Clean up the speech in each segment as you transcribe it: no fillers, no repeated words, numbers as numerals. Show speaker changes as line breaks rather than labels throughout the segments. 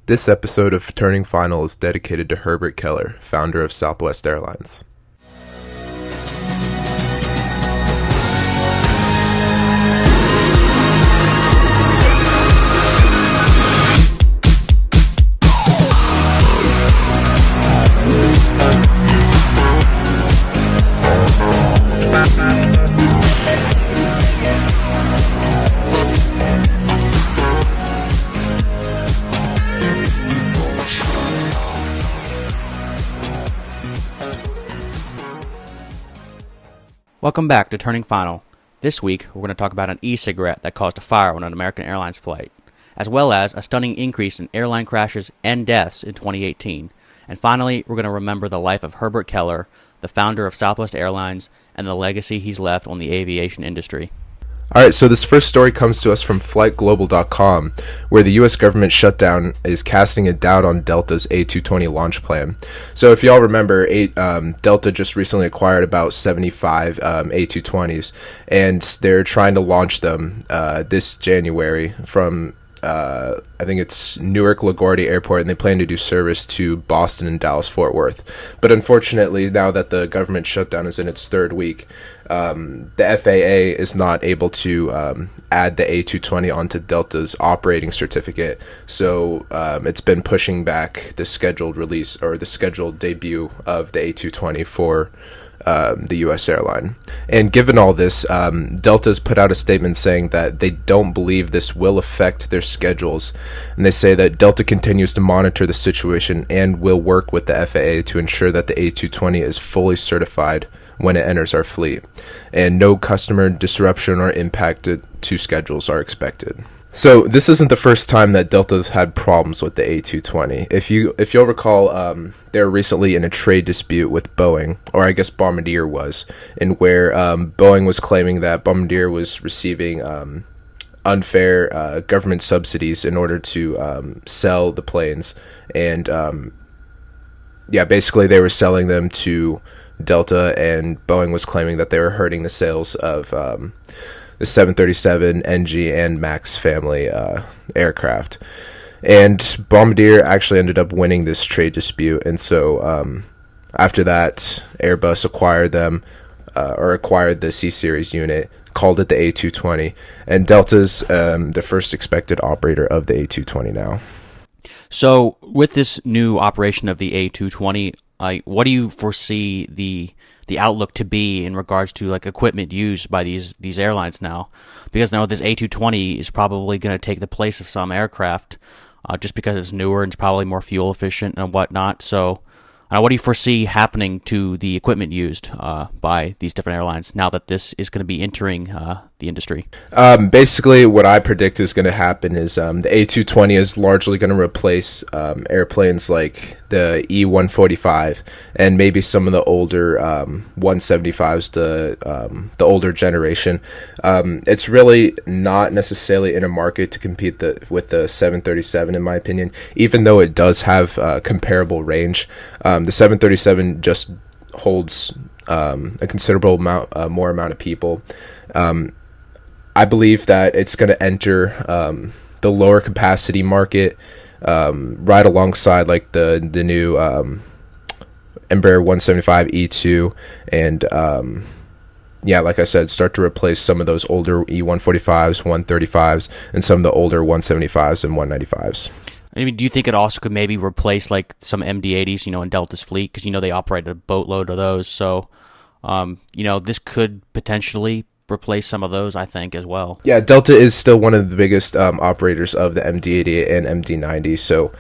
This episode of Turning Final is dedicated to Herbert Kelleher, founder of Southwest Airlines.
Welcome back to Turning Final. This week, we're going to talk about an e-cigarette that caused a fire on an American Airlines flight, as well as a stunning increase in airline crashes and deaths in 2018. And finally, we're going to remember the life of Herbert Kelleher, the founder of Southwest Airlines, and the legacy he's left on the aviation industry.
Alright, so this first story comes to us from FlightGlobal.com, where the U.S. government shutdown is casting a doubt on Delta's A220 launch plan. So if y'all remember, Delta just recently acquired about 75 A220s, and they're trying to launch them this January from I think it's Newark LaGuardia Airport, and they plan to do service to Boston and Dallas-Fort Worth. But unfortunately, now that the government shutdown is in its third week, the FAA is not able to add the A220 onto Delta's operating certificate. So it's been pushing back the scheduled release or the scheduled debut of the A220 for the U.S. airline. And given all this, Delta's put out a statement saying that they don't believe this will affect their schedules. And they say that Delta continues to monitor the situation and will work with the FAA to ensure that the A220 is fully certified when it enters our fleet. And no customer disruption or impact to schedules are expected. So this isn't the first time that Delta's had problems with the A220. If you'll recall, they were recently in a trade dispute with Boeing, or I guess Bombardier was, in where Boeing was claiming that Bombardier was receiving unfair government subsidies in order to sell the planes, and basically they were selling them to Delta, and Boeing was claiming that they were hurting the sales of the 737, NG, and MAX family aircraft. And Bombardier actually ended up winning this trade dispute, and so after that, Airbus acquired them, or acquired the C-Series unit, called it the A220, and Delta's the first expected operator of the A220 now.
So, with this new operation of the A220, what do you foresee the outlook to be in regards to like equipment used by these airlines now? Because now this A220 is probably going to take the place of some aircraft, just because it's newer and it's probably more fuel efficient and whatnot. So, what do you foresee happening to the equipment used by these different airlines now that this is going to be entering the industry?
Basically, what I predict is going to happen is the A220 is largely going to replace airplanes like the E145 and maybe some of the older 175s, the older generation. It's really not necessarily in a market to compete with the 737, in my opinion, even though it does have comparable range. The 737 just holds a considerable more amount of people. I believe that it's going to enter the lower capacity market right alongside like the new Embraer 175 E2, and like I said, start to replace some of those older E145s, 135s, and some of the older 175s and 195s.
I mean, do you think it also could maybe replace like some MD-80s, in Delta's fleet? Because, they operate a boatload of those. So, this could potentially replace some of those, I think, as well.
Yeah, Delta is still one of the biggest operators of the MD-80 and MD-90. So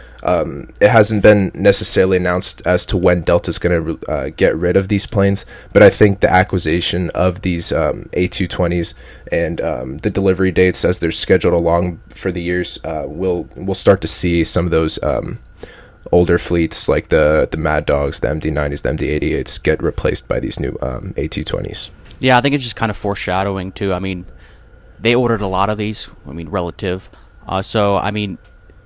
it hasn't been necessarily announced as to when Delta's going to get rid of these planes. But I think the acquisition of these A220s and the delivery dates as they're scheduled along for the years, we'll start to see some of those older fleets like the Mad Dogs, the MD-90s, the MD-88s get replaced by these new A220s.
Yeah, I think it's just kind of foreshadowing, too. I mean, they ordered a lot of these, relative. So,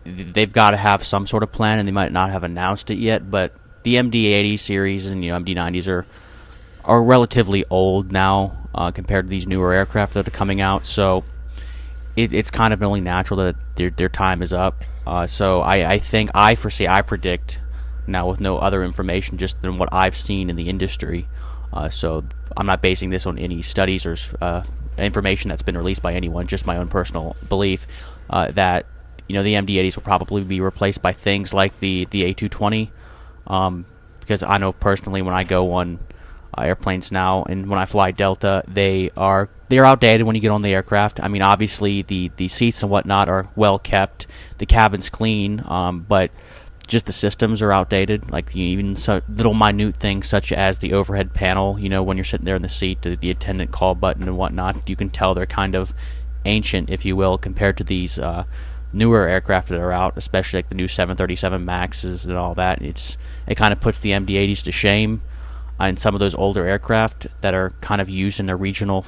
they've got to have some sort of plan, and they might not have announced it yet. But the MD-80 series and MD-90s are relatively old now compared to these newer aircraft that are coming out. So, it's kind of only natural that their time is up. So I predict now with no other information just than what I've seen in the industry. So I'm not basing this on any studies or information that's been released by anyone, just my own personal belief that the MD-80s will probably be replaced by things like the A220, because I know personally when I go on airplanes now and when I fly Delta, they're outdated when you get on the aircraft. I mean, obviously the seats and whatnot are well kept, the cabin's clean, but just the systems are outdated. Like even little minute things such as the overhead panel. When you're sitting there in the seat, the attendant call button and whatnot, you can tell they're kind of ancient, if you will, compared to these newer aircraft that are out, especially like the new 737 Maxes and all that. It kind of puts the MD-80s to shame in some of those older aircraft that are kind of used in their regional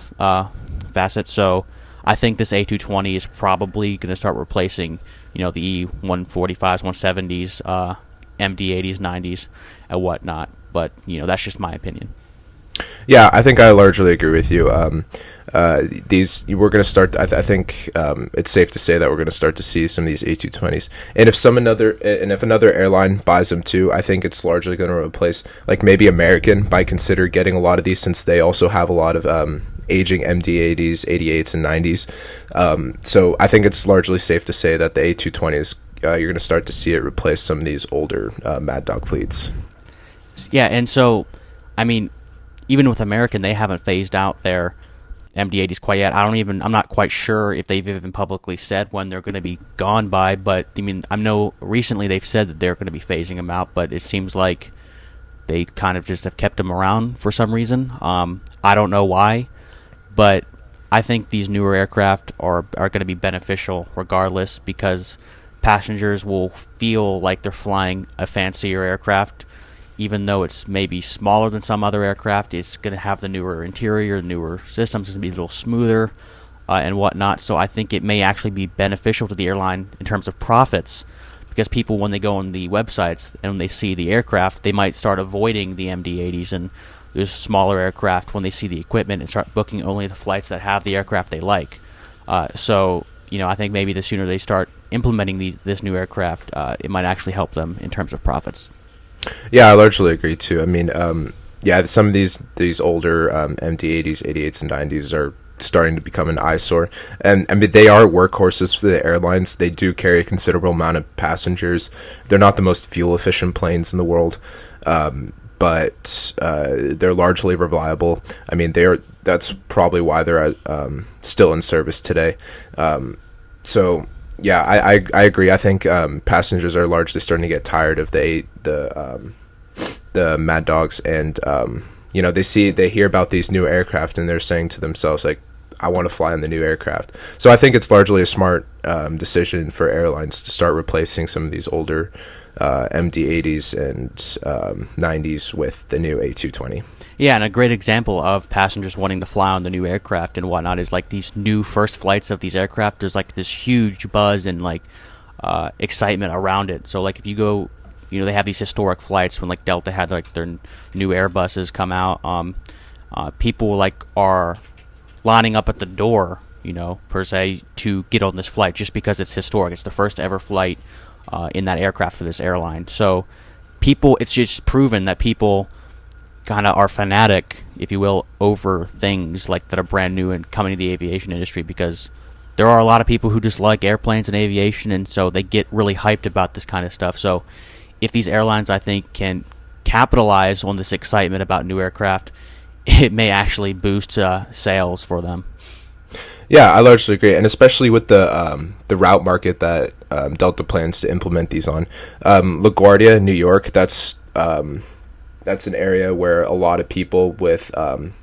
facets. So I think this A220 is probably going to start replacing, the E145s, 170s, MD-80s, 90s, and whatnot. But, that's just my opinion.
Yeah, I think I largely agree with you. We're going to start. I think it's safe to say that we're going to start to see some of these A220s, and if another airline buys them too, I think it's largely going to replace, like maybe American might consider getting a lot of these since they also have a lot of aging MD-80s, 88s, and 90s. So I think it's largely safe to say that the A220s, you're going to start to see it replace some of these older Mad Dog fleets.
Yeah, and so I mean, even with American, they haven't phased out their MD-80s quite yet. I'm not quite sure if they've even publicly said when they're going to be gone by, but I mean, I know recently they've said that they're going to be phasing them out, but it seems like they kind of just have kept them around for some reason. I don't know why, but I think these newer aircraft are going to be beneficial regardless, because passengers will feel like they're flying a fancier aircraft. Even though it's maybe smaller than some other aircraft, it's going to have the newer interior, newer systems. It's going to be a little smoother and whatnot. So I think it may actually be beneficial to the airline in terms of profits, because people, when they go on the websites and when they see the aircraft, they might start avoiding the MD-80s and those smaller aircraft when they see the equipment and start booking only the flights that have the aircraft they like. So I think maybe the sooner they start implementing this new aircraft, it might actually help them in terms of profits.
Yeah, I largely agree too. I mean, some of these older MD-80s, 88s, and 90s are starting to become an eyesore, and I mean they are workhorses for the airlines. They do carry a considerable amount of passengers. They're not the most fuel efficient planes in the world, but they're largely reliable. I mean, that's probably why they're still in service today. So. Yeah, I agree. I think passengers are largely starting to get tired of the Mad Dogs, and they hear about these new aircraft and they're saying to themselves, like, I want to fly in the new aircraft. So I think it's largely a smart decision for airlines to start replacing some of these older MD-80s and 90s with the new A220.
Yeah, and a great example of passengers wanting to fly on the new aircraft and whatnot is like these new first flights of these aircraft. There's like this huge buzz and like excitement around it. So like if you go, they have these historic flights when like Delta had like their new Airbuses come out. People like are lining up at the door, per se, to get on this flight just because it's historic. It's the first ever flight in that aircraft for this airline. So it's just proven that people kind of are fanatic, if you will, over things like that are brand new and coming to the aviation industry, because there are a lot of people who just like airplanes and aviation, and so they get really hyped about this kind of stuff. So if these airlines, I think, can capitalize on this excitement about new aircraft, it may actually boost sales for them.
Yeah, I largely agree, and especially with the route market that Delta plans to implement these on. LaGuardia, New York, that's an area where a lot of people with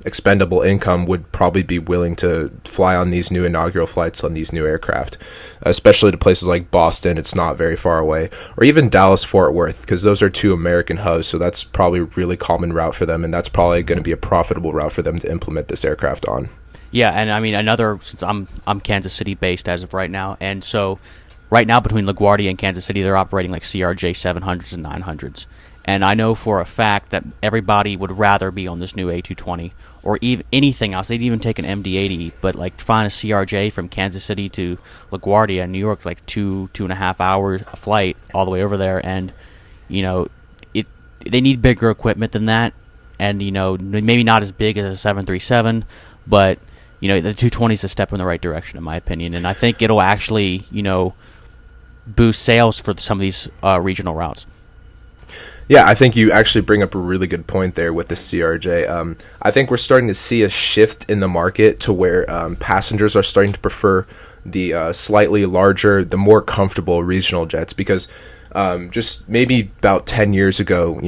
expendable income would probably be willing to fly on these new inaugural flights on these new aircraft, especially to places like Boston. It's not very far away, or even Dallas, Fort Worth, because those are two American hubs. So that's probably a really common route for them, and that's probably going to be a profitable route for them to implement this aircraft on.
Yeah, and I mean since I'm Kansas City based as of right now, and so right now between LaGuardia and Kansas City, they're operating like CRJ 700s and 900s. And I know for a fact that everybody would rather be on this new A220 or even anything else. They'd even take an MD-80, but like find a CRJ from Kansas City to LaGuardia, New York, like 2.5 hours a flight all the way over there. And, they need bigger equipment than that. And, maybe not as big as a 737, but, the 220 is a step in the right direction, in my opinion. And I think it'll actually, boost sales for some of these regional routes.
Yeah, I think you actually bring up a really good point there with the CRJ. I think we're starting to see a shift in the market to where passengers are starting to prefer the slightly larger, the more comfortable regional jets, because just maybe about 10 years ago,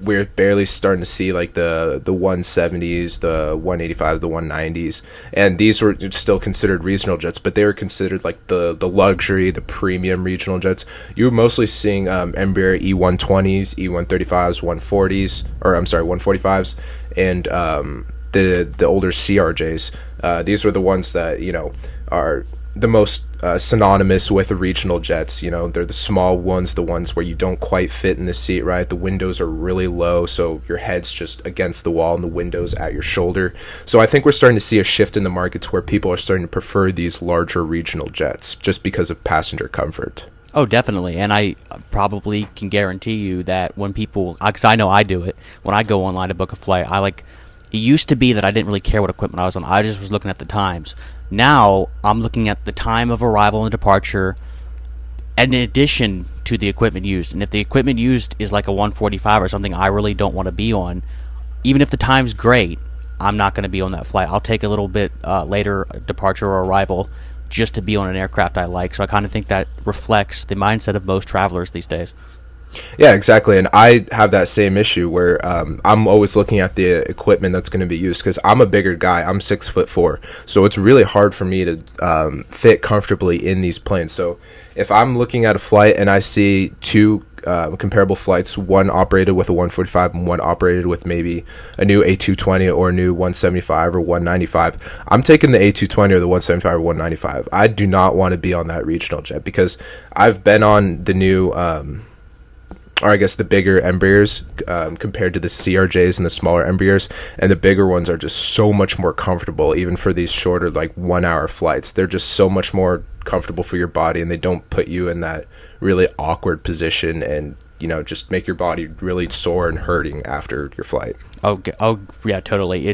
we're barely starting to see like the 170s, the 185s, the 190s, and these were still considered regional jets, but they were considered like the luxury, the premium regional jets. You were mostly seeing Embraer E120s, E135s, 140s, or I'm sorry, 145s, and the older CRJs. These were the ones that are the most synonymous with regional jets. They're the small ones, the ones where you don't quite fit in the seat, right? The windows are really low, so your head's just against the wall and the window's at your shoulder. So I think we're starting to see a shift in the markets where people are starting to prefer these larger regional jets just because of passenger comfort.
Oh, definitely. And I probably can guarantee you that when people, because I know I do it, when I go online to book a flight, it used to be that I didn't really care what equipment I was on. I just was looking at the times. Now, I'm looking at the time of arrival and departure in addition to the equipment used. And if the equipment used is like a 145 or something I really don't want to be on, even if the time's great, I'm not going to be on that flight. I'll take a little bit later departure or arrival just to be on an aircraft I like. So I kind of think that reflects the mindset of most travelers these days.
Yeah, exactly. And I have that same issue where I'm always looking at the equipment that's going to be used, because I'm a bigger guy. I'm 6'4", so it's really hard for me to fit comfortably in these planes. So if I'm looking at a flight and I see two comparable flights, one operated with a 145 and one operated with maybe a new A220 or a new 175 or 195, I'm taking the A220 or the 175 or 195. I do not want to be on that regional jet, because I've been on the new or I guess the bigger Embraers compared to the CRJs and the smaller Embraers, and the bigger ones are just so much more comfortable, even for these shorter, like 1 hour flights. They're just so much more comfortable for your body, and they don't put you in that really awkward position and just make your body really sore and hurting after your flight.
Oh yeah, totally.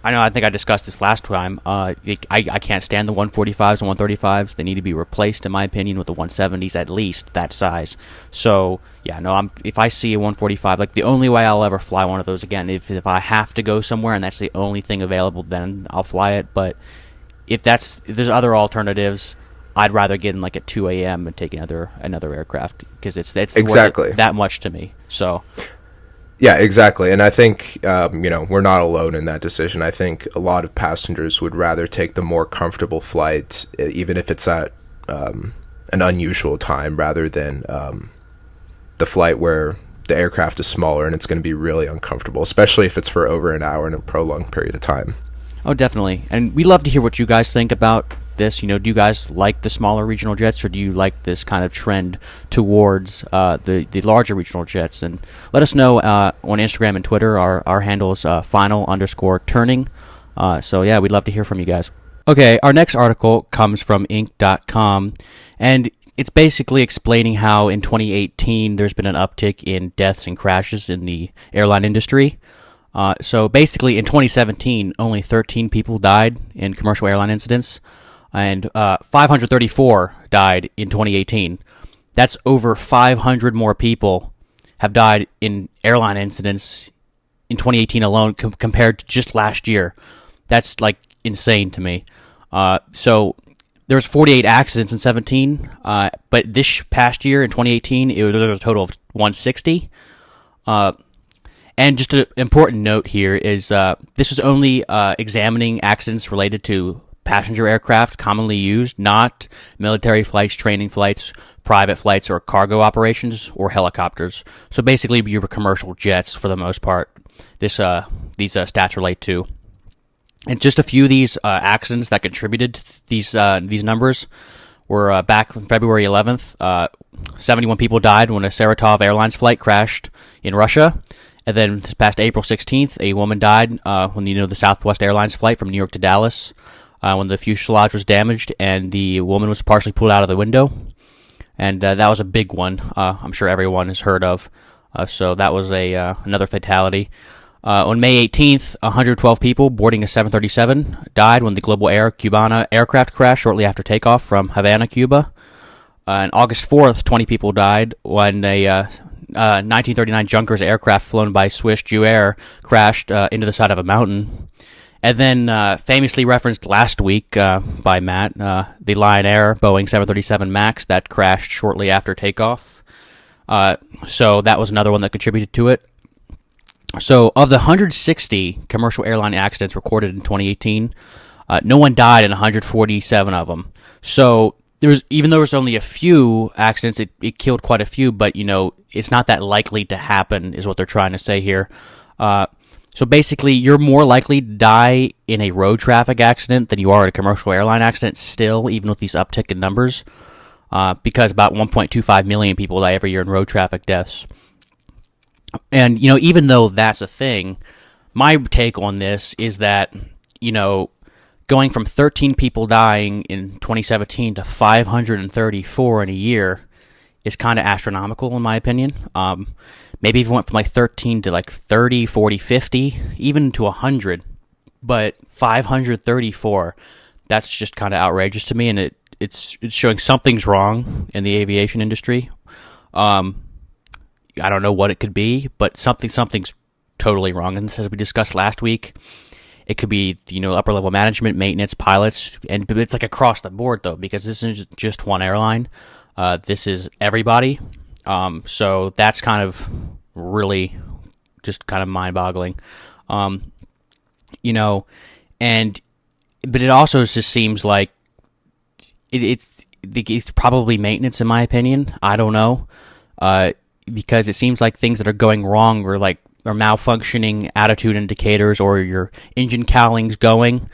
I know, I think I discussed this last time. I can't stand the 145s and 135s. They need to be replaced, in my opinion, with the 170s, at least that size. So, yeah, no, if I see a 145, like the only way I'll ever fly one of those again, if I have to go somewhere and that's the only thing available, then I'll fly it. But if there's other alternatives, I'd rather get in like at 2 a.m. and take another aircraft, because it's
exactly
that much to me. So.
Yeah, exactly. And I think, we're not alone in that decision. I think a lot of passengers would rather take the more comfortable flight, even if it's at an unusual time, rather than the flight where the aircraft is smaller and it's going to be really uncomfortable, especially if it's for over an hour in a prolonged period of time.
Oh, definitely. And we'd love to hear what you guys think about this. Do you guys like the smaller regional jets, or do you like this kind of trend towards the larger regional jets? And let us know on Instagram and Twitter. Our handle is final_turning. So yeah, we'd love to hear from you guys. Okay, our next article comes from Inc.com, and it's basically explaining how in 2018 there's been an uptick in deaths and crashes in the airline industry. So basically in 2017, only 13 people died in commercial airline incidents, and 534 died in 2018. That's over 500 more people have died in airline incidents in 2018 alone compared to just last year. That's like insane to me. So there was 48 accidents in 17, but this past year in 2018, there was a total of 160. And just an important note here is this is only examining accidents related to passenger aircraft commonly used, not military flights, training flights, private flights, or cargo operations, or helicopters. So basically your commercial jets for the most part these stats relate to. And just a few of these accidents that contributed to these numbers were back on February 11th. 71 people died when a Saratov Airlines flight crashed in Russia. And then this past April 16th, a woman died when the Southwest Airlines flight from New York to Dallas when the fuselage was damaged and the woman was partially pulled out of the window. And that was a big one. I'm sure everyone has heard of. So that was another fatality. On May 18th, 112 people boarding a 737 died when the Global Air Cubana aircraft crashed shortly after takeoff from Havana, Cuba. On August 4th, 20 people died when a 1939 Junkers aircraft flown by Swiss Jew Air crashed into the side of a mountain. And then, famously referenced last week by Matt, the Lion Air Boeing 737 MAX that crashed shortly after takeoff. So that was another one that contributed to it. So of the 160 commercial airline accidents recorded in 2018, no one died in 147 of them. So even though there was only a few accidents, it killed quite a few, but it's not that likely to happen, is what they're trying to say here. So basically, you're more likely to die in a road traffic accident than you are in a commercial airline accident still, even with these uptick in numbers, because about 1.25 million people die every year in road traffic deaths. And, even though that's a thing, my take on this is that, going from 13 people dying in 2017 to 534 in a year is kind of astronomical, in my opinion. Maybe if it went from 13 to 30, 40, 50, even to 100. But 534, that's just kind of outrageous to me, and it's showing something's wrong in the aviation industry. I don't know what it could be, but something's totally wrong. And as we discussed last week, it could be upper level management, maintenance, pilots, and it's across the board though, because this isn't just one airline. This is everybody. So that's kind of really just kind of mind-boggling. But it also just seems like it's probably maintenance, in my opinion. I don't know. Because it seems like things that are going wrong are malfunctioning attitude indicators, or your engine cowling's going.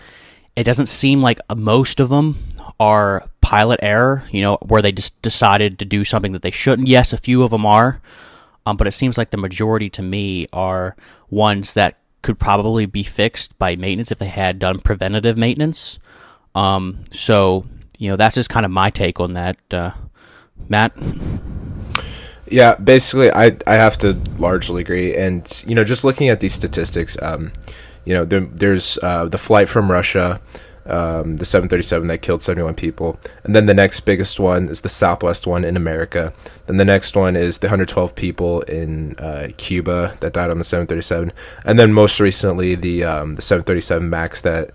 It doesn't seem like most of them are pilot error, where they just decided to do something that they shouldn't. Yes, a few of them are, but it seems like the majority to me are ones that could probably be fixed by maintenance if they had done preventative maintenance. So that's just kind of my take on that, Matt.
Yeah, basically, I have to largely agree. And, just looking at these statistics, there's the flight from Russia, the 737 that killed 71 people. And then the next biggest one is the Southwest one in America. Then the next one is the 112 people in Cuba that died on the 737. And then most recently, the 737 MAX that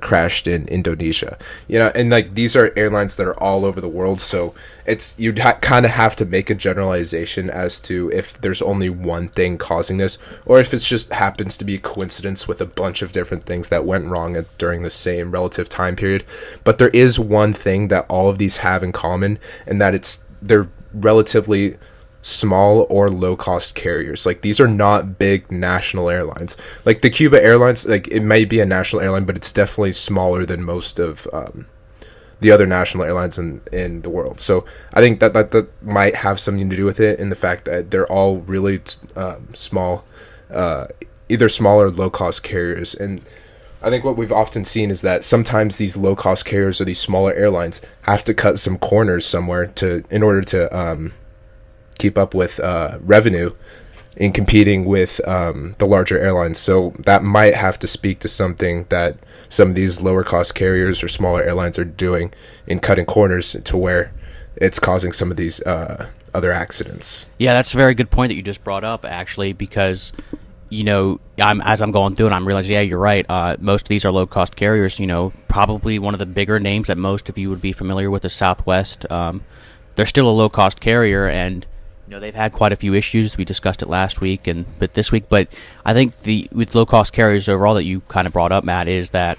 crashed in Indonesia. And these are airlines that are all over the world, so you kind of have to make a generalization as to if there's only one thing causing this, or if it just happens to be a coincidence with a bunch of different things that went wrong during the same relative time period. But there is one thing that all of these have in common, and that they're relatively small or low-cost carriers. These are not big national airlines. The Cuba Airlines, it might be a national airline, but it's definitely smaller than most of the other national airlines in the world. So I think that might have something to do with it, in the fact that they're all really small, either small or low-cost carriers. And I think what we've often seen is that sometimes these low-cost carriers or these smaller airlines have to cut some corners somewhere in order to keep up with revenue in competing with the larger airlines. So that might have to speak to something that some of these lower cost carriers or smaller airlines are doing in cutting corners to where it's causing some of these other accidents.
Yeah, that's a very good point that you just brought up, actually, because as I'm going through it, I'm realizing, yeah, you're right. Most of these are low cost carriers. Probably one of the bigger names that most of you would be familiar with is Southwest. They're still a low cost carrier, and they've had quite a few issues. We discussed it last week but this week. But I think with low-cost carriers overall that you kind of brought up, Matt, is that,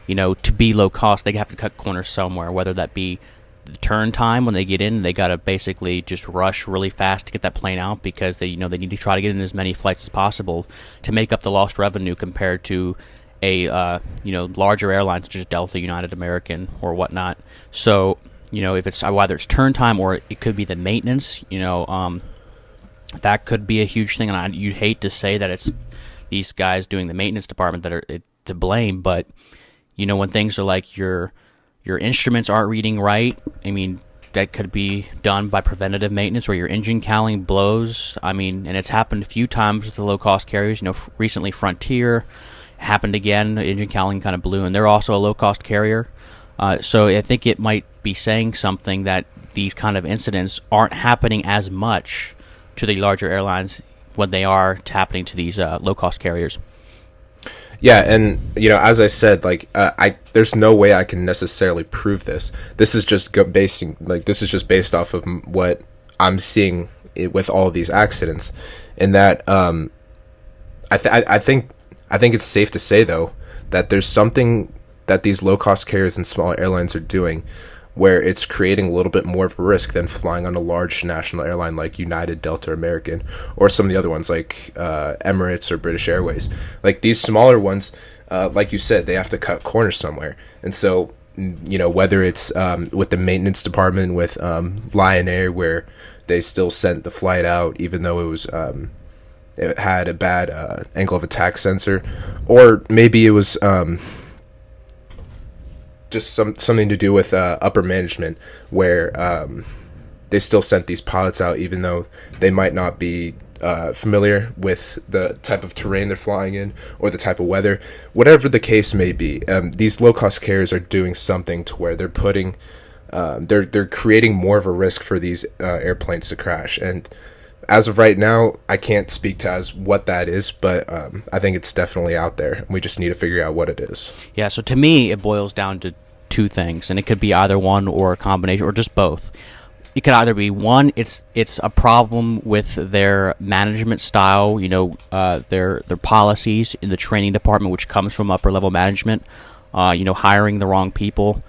to be low-cost, they have to cut corners somewhere, whether that be the turn time when they get in. They got to basically just rush really fast to get that plane out, because they need to try to get in as many flights as possible to make up the lost revenue compared to a larger airlines such as Delta, United, American, or whatnot. So if it's whether it's turn time or it could be the maintenance. That could be a huge thing, and you'd hate to say that it's these guys doing the maintenance department that are to blame, but when things are like your instruments aren't reading right, I mean, that could be done by preventative maintenance, or your engine cowling blows. I mean, and it's happened a few times with the low-cost carriers. Recently Frontier happened again. The engine cowling kind of blew, and they're also a low-cost carrier. So I think it might be saying something that these kind of incidents aren't happening as much to the larger airlines when they are happening to these low-cost carriers.
Yeah, and as I said, there's no way I can necessarily prove this. This is just based off of what I'm seeing with all of these accidents, and that I think it's safe to say though that there's something that these low cost carriers and smaller airlines are doing where it's creating a little bit more of a risk than flying on a large national airline like United, Delta, or American, or some of the other ones like Emirates or British Airways. Like these smaller ones, like you said, they have to cut corners somewhere. And so, whether it's with the maintenance department with Lion Air, where they still sent the flight out even though it was it had a bad angle of attack sensor, or maybe it was just something to do with upper management, where they still sent these pilots out even though they might not be familiar with the type of terrain they're flying in or the type of weather. Whatever the case may be, these low-cost carriers are doing something to where they're putting they're creating more of a risk for these airplanes to crash. And as of right now, I can't speak to as what that is, but I think it's definitely out there. We just need to figure out what it is.
Yeah, so to me, it boils down to two things, and it could be either one or a combination, or just both. It could either be one, it's a problem with their management style, their policies in the training department, which comes from upper level management, hiring the wrong people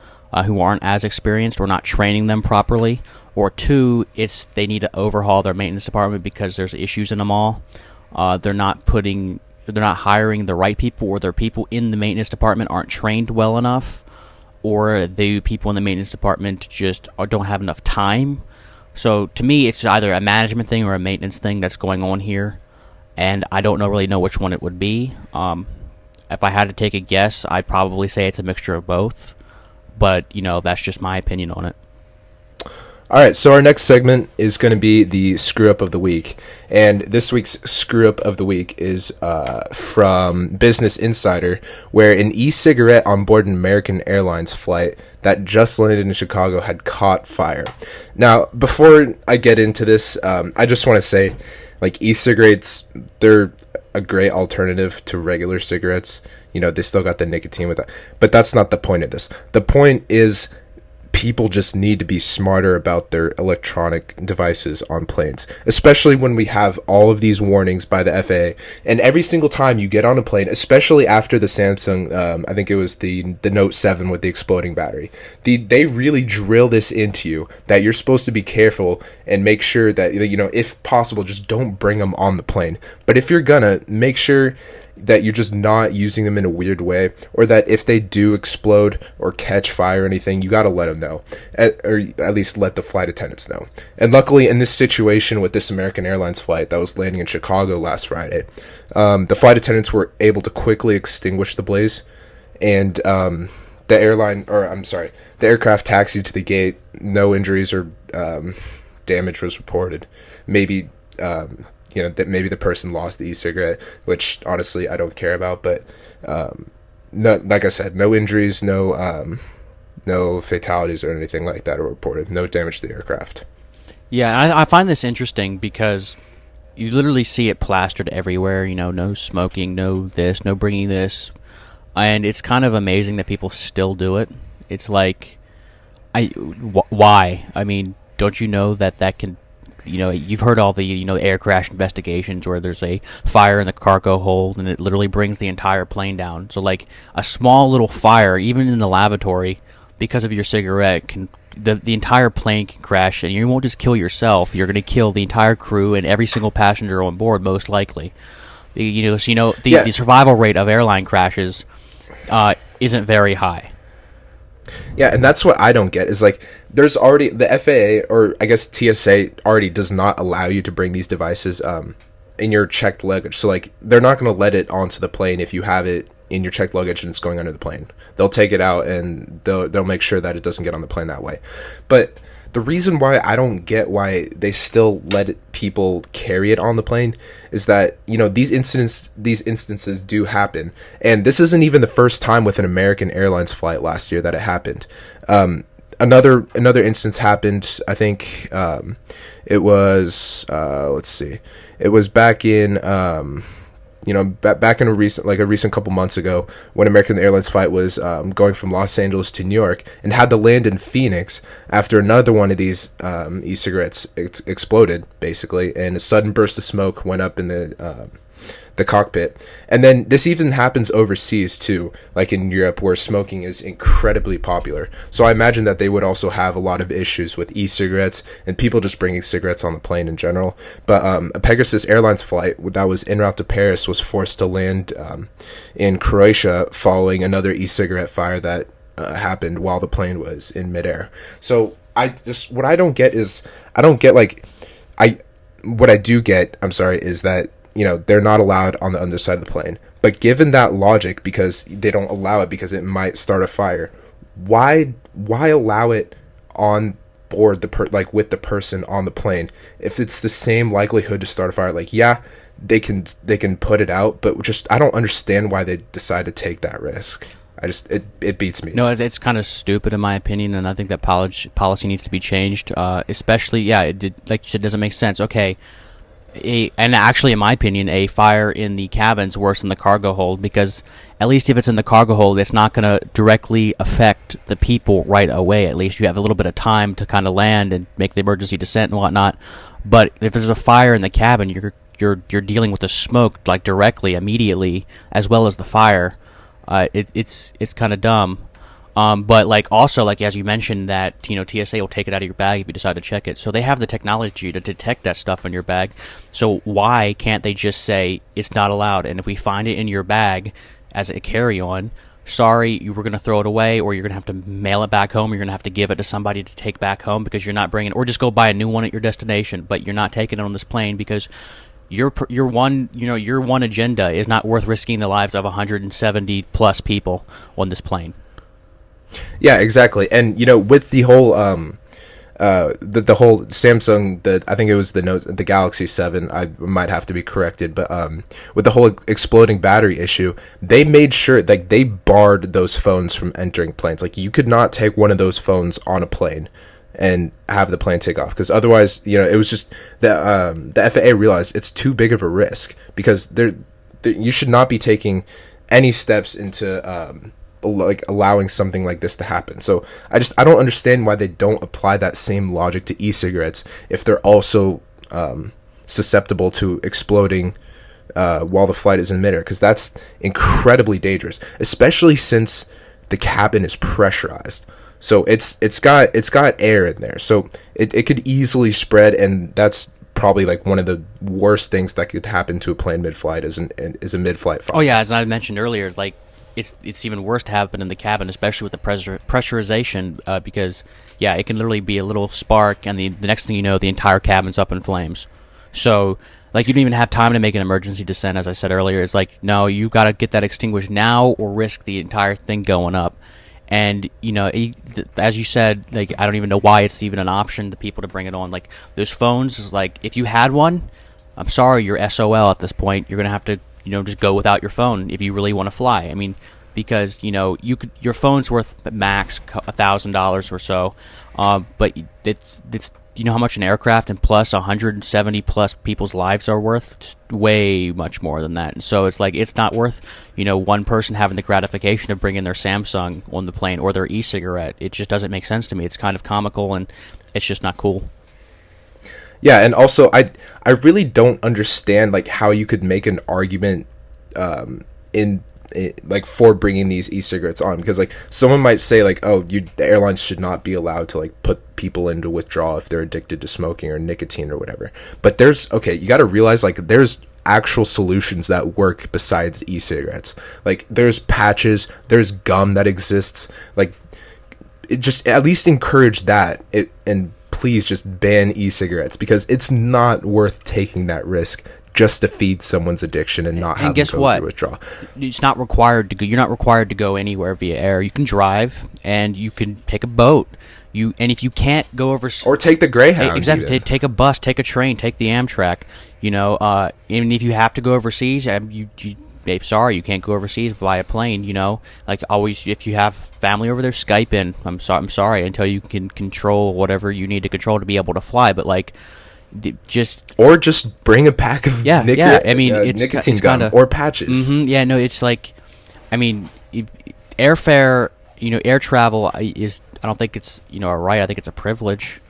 who aren't as experienced or not training them properly. Or two, it's they need to overhaul their maintenance department because there's issues in them all. They're not hiring the right people, or their people in the maintenance department aren't trained well enough, or the people in the maintenance department just don't have enough time. So to me, it's either a management thing or a maintenance thing that's going on here, and I don't really know which one it would be. If I had to take a guess, I'd probably say it's a mixture of both, but that's just my opinion on it.
All right, so our next segment is going to be the Screw Up of the Week. And this week's Screw Up of the Week is from Business Insider, where an e-cigarette on board an American Airlines flight that just landed in Chicago had caught fire. Now, before I get into this, I just want to say, e-cigarettes, they're a great alternative to regular cigarettes. They still got the nicotine with that. But that's not the point of this. The point is, people just need to be smarter about their electronic devices on planes, especially when we have all of these warnings by the FAA. And every single time you get on a plane, especially after the Samsung, I think it was the Note 7 with the exploding battery, they really drill this into you that you're supposed to be careful and make sure that, if possible, just don't bring them on the plane. But if you're gonna, make sure that you're just not using them in a weird way, or that if they do explode or catch fire or anything, you got to let them know, or at least let the flight attendants know. And luckily, in this situation with this American Airlines flight that was landing in Chicago last Friday, the flight attendants were able to quickly extinguish the blaze, and the aircraft taxied to the gate. No injuries or damage was reported. Maybe that maybe the person lost the e-cigarette, which honestly I don't care about, but no, like I said, no injuries, no fatalities or anything like that are reported. No damage to the aircraft.
Yeah, I find this interesting because you literally see it plastered everywhere. No smoking, no this, no bringing this, and it's kind of amazing that people still do it. It's like, why? I mean, don't you know that can? You've heard all the, air crash investigations where there's a fire in the cargo hold and it literally brings the entire plane down. So, a small little fire, even in the lavatory, because of your cigarette, the entire plane can crash, and you won't just kill yourself. You're going to kill the entire crew and every single passenger on board, most likely. The survival rate of airline crashes isn't very high.
Yeah, and that's what I don't get is like there's already the FAA or I guess TSA already does not allow you to bring these devices in your checked luggage. So like they're not going to let it onto the plane if you have it in your checked luggage and it's going under the plane. They'll take it out and they'll make sure that it doesn't get on the plane that way. But the reason why I don't get why they still let people carry it on the plane is that, you know, these instances do happen, and this isn't even the first time with an American Airlines flight last year that it happened. Another instance happened. I think it was let's see, it was back in back in a recent couple months ago when American Airlines flight was going from Los Angeles to New York and had to land in Phoenix after another one of these e-cigarettes exploded, basically, and a sudden burst of smoke went up in the cockpit. And then this even happens overseas too, like in Europe where smoking is incredibly popular. So I imagine that they would also have a lot of issues with e-cigarettes and people just bringing cigarettes on the plane in general. But a Pegasus Airlines flight that was en route to Paris was forced to land in Croatia following another e-cigarette fire that happened while the plane was in midair. So what I don't get is what I do get, I'm sorry, is that, you know, they're not allowed on the underside of the plane. But given that logic, because they don't allow it because it might start a fire, why allow it on board with the person on the plane if it's the same likelihood to start a fire? Like, yeah, they can put it out, but just I don't understand why they decide to take that risk. It beats me.
No, it's kind of stupid in my opinion, and I think that policy needs to be changed. Especially, like you said, doesn't make sense. Okay. And actually, in my opinion, a fire in the cabin's worse than the cargo hold, because at least if it's in the cargo hold, it's not going to directly affect the people right away. At least you have a little bit of time to kind of land and make the emergency descent and whatnot. But if there's a fire in the cabin, you're dealing with the smoke like directly, immediately, as well as the fire. It's kind of dumb. But like also like as you mentioned that, you know, TSA will take it out of your bag if you decide to check it. So they have the technology to detect that stuff in your bag. So why can't they just say it's not allowed? And if we find it in your bag as a carry-on, sorry, you were going to throw it away, or you're going to have to mail it back home, or you're going to have to give it to somebody to take back home because you're not bringing it, or just go buy a new one at your destination, but you're not taking it on this plane because your one agenda is not worth risking the lives of 170 plus people on this plane.
Yeah, exactly. And you know, with the whole the whole Samsung, I think it was the Galaxy 7, I might have to be corrected, but with the whole exploding battery issue, they made sure, like, they barred those phones from entering planes. Like, you could not take one of those phones on a plane and have the plane take off, because otherwise, you know, it was just the FAA realized it's too big of a risk, because you should not be taking any steps into like allowing something like this to happen. So I don't understand why they don't apply that same logic to e-cigarettes if they're also susceptible to exploding while the flight is in midair, because that's incredibly dangerous, especially since the cabin is pressurized. So it's got air in there, so it could easily spread, and that's probably like one of the worst things that could happen to a plane mid-flight is a mid-flight fire.
Oh yeah, as I mentioned earlier, like it's even worse to happen in the cabin, especially with the pressurization, because yeah, it can literally be a little spark, and the next thing you know, the entire cabin's up in flames. So like you don't even have time to make an emergency descent, as I said earlier. It's like, no, you got to get that extinguished now, or risk the entire thing going up. And you know, as you said, like I don't even know why it's even an option to people to bring it on. Like those phones, is like if you had one, I'm sorry, you're SOL at this point. You're gonna have to, you know, just go without your phone if you really want to fly. I mean, because you know your phone's worth max $1,000 or so, but it's you know how much an aircraft and plus 170 plus people's lives are worth? It's way much more than that. And so it's like it's not worth, you know, one person having the gratification of bringing their Samsung on the plane or their e-cigarette. It just doesn't make sense to me. It's kind of comical, and it's just not cool.
Yeah, and also I really don't understand like how you could make an argument like for bringing these e-cigarettes on, because like someone might say like, oh, the airlines should not be allowed to like put people into withdrawal if they're addicted to smoking or nicotine or whatever. But you got to realize like there's actual solutions that work besides e-cigarettes. Like there's patches, there's gum that exists. Like just at least encourage that, and please just ban e-cigarettes, because it's not worth taking that risk just to feed someone's addiction and not have them go through withdrawal.
It's not required to go. You're not required to go anywhere via air. You can drive, and you can take a boat. And if you can't go over,
or take the Greyhound,
exactly, take a bus, take a train, take the Amtrak. Even if you have to go overseas, sorry, you can't go overseas by a plane. Like always, if you have family over there, Skype in. I'm sorry, until you can control whatever you need to control to be able to fly. But just
bring a pack of nicotine gum or patches.
It's like, airfare. Air travel is. I don't think it's a right. I think it's a privilege.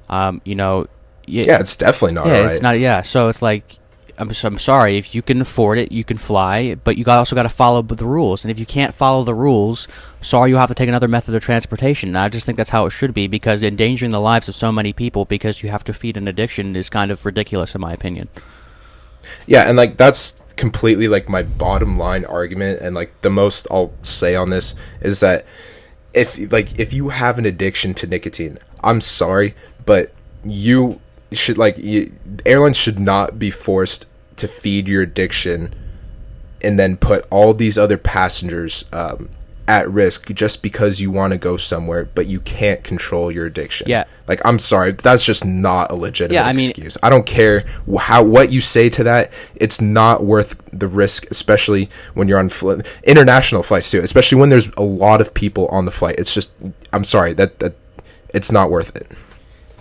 It's definitely not right.
It's not. Yeah, so it's like, I'm sorry, if you can afford it, you can fly, but you also got to follow the rules. And if you can't follow the rules, sorry, you'll have to take another method of transportation. And I just think that's how it should be, because endangering the lives of so many people because you have to feed an addiction is kind of ridiculous, in my opinion.
Yeah, and that's completely my bottom line argument, and the most I'll say on this is that if you have an addiction to nicotine, I'm sorry, but you should airlines should not be forced to feed your addiction and then put all these other passengers at risk just because you want to go somewhere, but you can't control your addiction.
Yeah.
I'm sorry, but that's just not a legitimate excuse. I don't care what you say to that. It's not worth the risk, especially when you're on international flights too, especially when there's a lot of people on the flight. It's just, I'm sorry, that it's not worth it.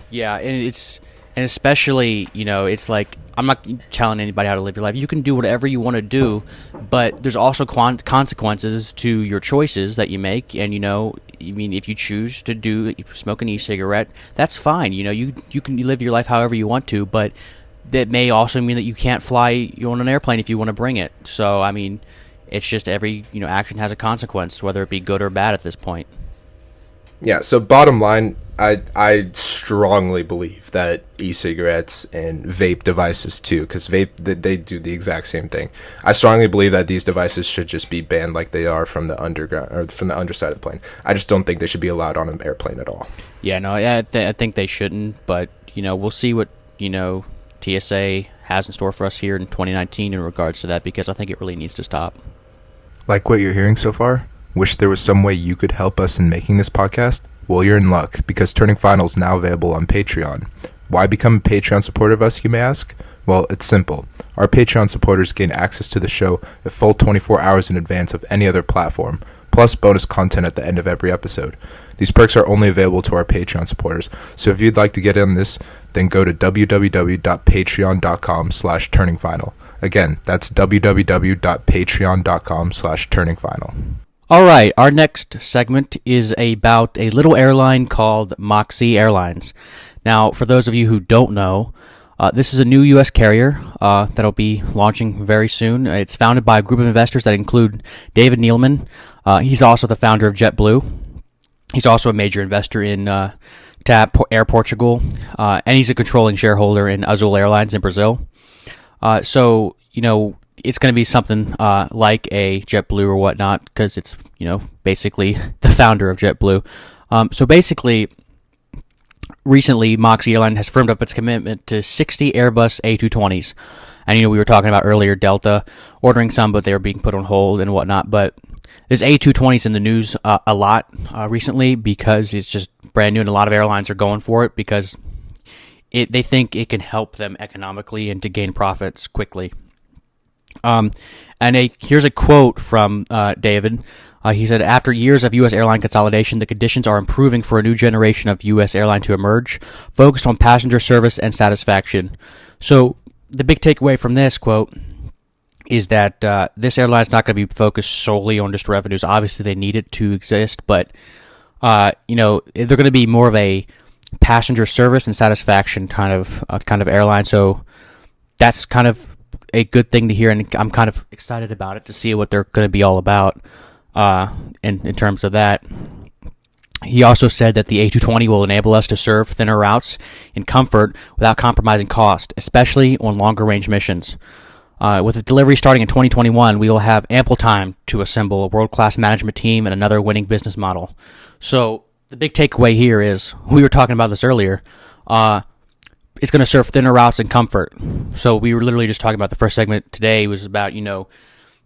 Yeah, and especially, it's like, I'm not telling anybody how to live your life. You can do whatever you want to do, but there's also consequences to your choices that you make. And, if you choose to smoke an e-cigarette, that's fine. You can live your life however you want to, but that may also mean that you can't fly on an airplane if you want to bring it. So, it's just every, action has a consequence, whether it be good or bad at this point.
Yeah, so bottom line, I strongly believe that e-cigarettes and vape devices too, because vape, they do the exact same thing. I strongly believe that these devices should just be banned like they are from the underground or from the underside of the plane. I just don't think they should be allowed on an airplane at all.
Yeah, no, I think they shouldn't, but we'll see what TSA has in store for us here in 2019 in regards to that, because I think it really needs to stop.
Like what you're hearing so far? Wish there was some way you could help us in making this podcast? Well, you're in luck, because Turning Final is now available on Patreon. Why become a Patreon supporter of us, you may ask? Well, it's simple. Our Patreon supporters gain access to the show a full 24 hours in advance of any other platform, plus bonus content at the end of every episode. These perks are only available to our Patreon supporters, so if you'd like to get in this, then go to www.patreon.com/turningfinal. Again, that's www.patreon.com/turningfinal.
All right, our next segment is about a little airline called Moxie Airlines. Now, for those of you who don't know, this is a new U.S. carrier that'll be launching very soon. It's founded by a group of investors that include David Neeleman. He's also the founder of JetBlue. He's also a major investor in TAP Air Portugal, and he's a controlling shareholder in Azul Airlines in Brazil. So, it's going to be something like a JetBlue or whatnot, because it's, basically the founder of JetBlue. So basically, recently, Moxie Airline has firmed up its commitment to 60 Airbus A220s. And, we were talking about earlier Delta ordering some, but they were being put on hold and whatnot. But this A220 is in the news a lot recently, because it's just brand new and a lot of airlines are going for it because they think it can help them economically and to gain profits quickly. Here's a quote from David. He said, after years of U.S. airline consolidation, the conditions are improving for a new generation of U.S. airline to emerge, focused on passenger service and satisfaction. So the big takeaway from this quote is that this airline is not going to be focused solely on just revenues. Obviously, they need it to exist, but they're going to be more of a passenger service and satisfaction kind of airline. So that's kind of a good thing to hear, and I'm kind of excited about it to see what they're going to be all about in terms of that. He also said that the A220 will enable us to serve thinner routes in comfort without compromising cost, especially on longer range missions. With the delivery starting in 2021, we will have ample time to assemble a world-class management team and another winning business model. So the big takeaway here is, we were talking about this earlier, it's going to serve thinner routes and comfort. So we were literally just talking about the first segment today was about,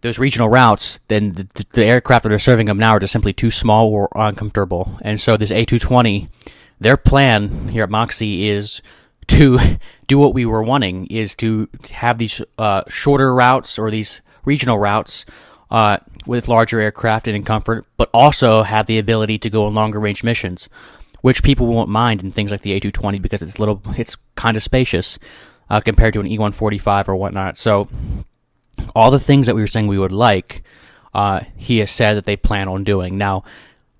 those regional routes. Then the aircraft that are serving them now are just simply too small or uncomfortable. And so this A220, their plan here at Moxie is to do what we were wanting, is to have these shorter routes or these regional routes with larger aircraft and in comfort, but also have the ability to go on longer range missions, which people won't mind in things like the A220 because it's kind of spacious compared to an E145 or whatnot. So all the things that we were saying we would like, he has said that they plan on doing. Now,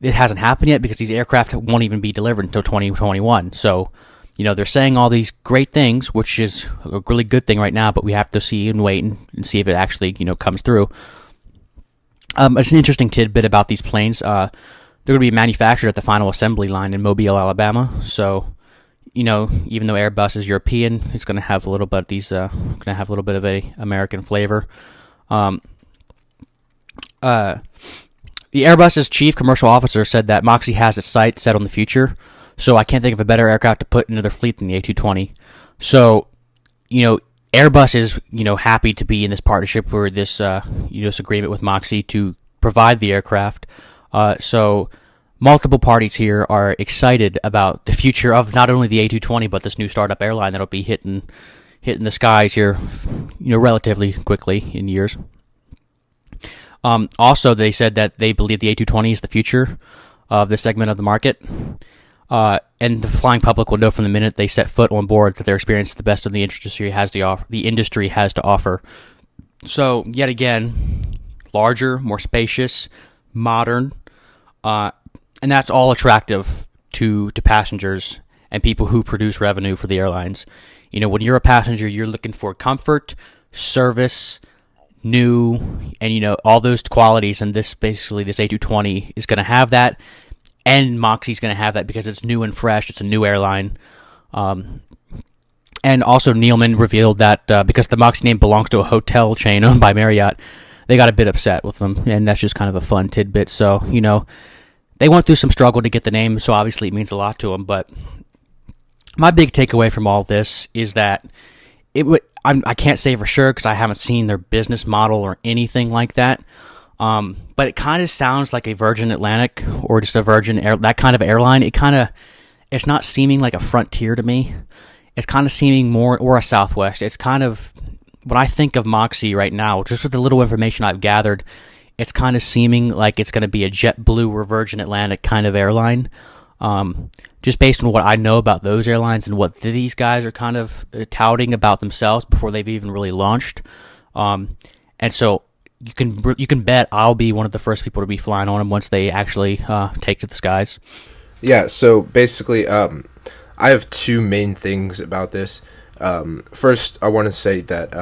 it hasn't happened yet because these aircraft won't even be delivered until 2021. So, they're saying all these great things, which is a really good thing right now, but we have to see and wait and see if it actually, comes through. It's an interesting tidbit about these planes. They're going to be manufactured at the final assembly line in Mobile, Alabama. So, even though Airbus is European, it's going to have a little bit of a American flavor. The Airbus's chief commercial officer said that Moxie has its sights set on the future. So I can't think of a better aircraft to put into their fleet than the A220. So, Airbus is, happy to be in this partnership or this, this agreement with Moxie to provide the aircraft. So multiple parties here are excited about the future of not only the A220, but this new startup airline that'll be hitting the skies here, relatively quickly in years. Also, they said that they believe the A220 is the future of this segment of the market. And the flying public will know from the minute they set foot on board that their experience is the best of the industry has to offer. So, yet again, larger, more spacious, modern, and that's all attractive to passengers and people who produce revenue for the airlines. When you're a passenger, you're looking for comfort, service, new, and all those qualities. And this A220 is going to have that. And Moxie's going to have that because it's new and fresh. It's a new airline. And also Neilman revealed that because the Moxie name belongs to a hotel chain owned by Marriott, they got a bit upset with them. And that's just kind of a fun tidbit. So, they went through some struggle to get the name, so obviously it means a lot to them. But my big takeaway from all this is that I can't say for sure because I haven't seen their business model or anything like that. But it kind of sounds like a Virgin Atlantic or just a that kind of airline. It's not seeming like a Frontier to me. It's kind of seeming more, or a Southwest. It's kind of, when I think of Moxie right now, just with the little information I've gathered, it's kind of seeming like it's going to be a JetBlue or Virgin Atlantic kind of airline. Just based on what I know about those airlines and what these guys are kind of touting about themselves before they've even really launched. And so, you can bet I'll be one of the first people to be flying on them once they actually take to the skies.
Yeah, so basically, I have two main things about this. First, I want to say that,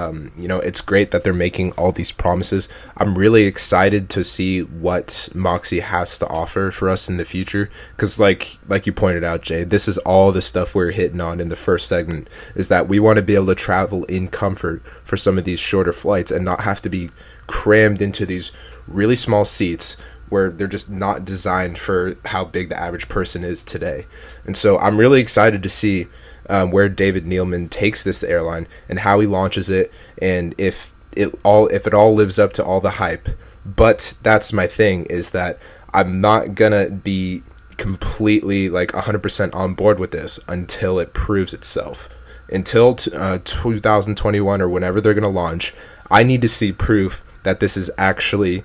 it's great that they're making all these promises. I'm really excited to see what Moxie has to offer for us in the future. Because like you pointed out, Jay, this is all the stuff we're hitting on in the first segment, is that we want to be able to travel in comfort for some of these shorter flights and not have to be crammed into these really small seats where they're just not designed for how big the average person is today. And so I'm really excited to see where David Neilman takes this airline and how he launches it, and if it all lives up to all the hype. But that's my thing, is that I'm not gonna be completely 100% on board with this until it proves itself. Until 2021 or whenever they're gonna launch, I need to see proof that this is actually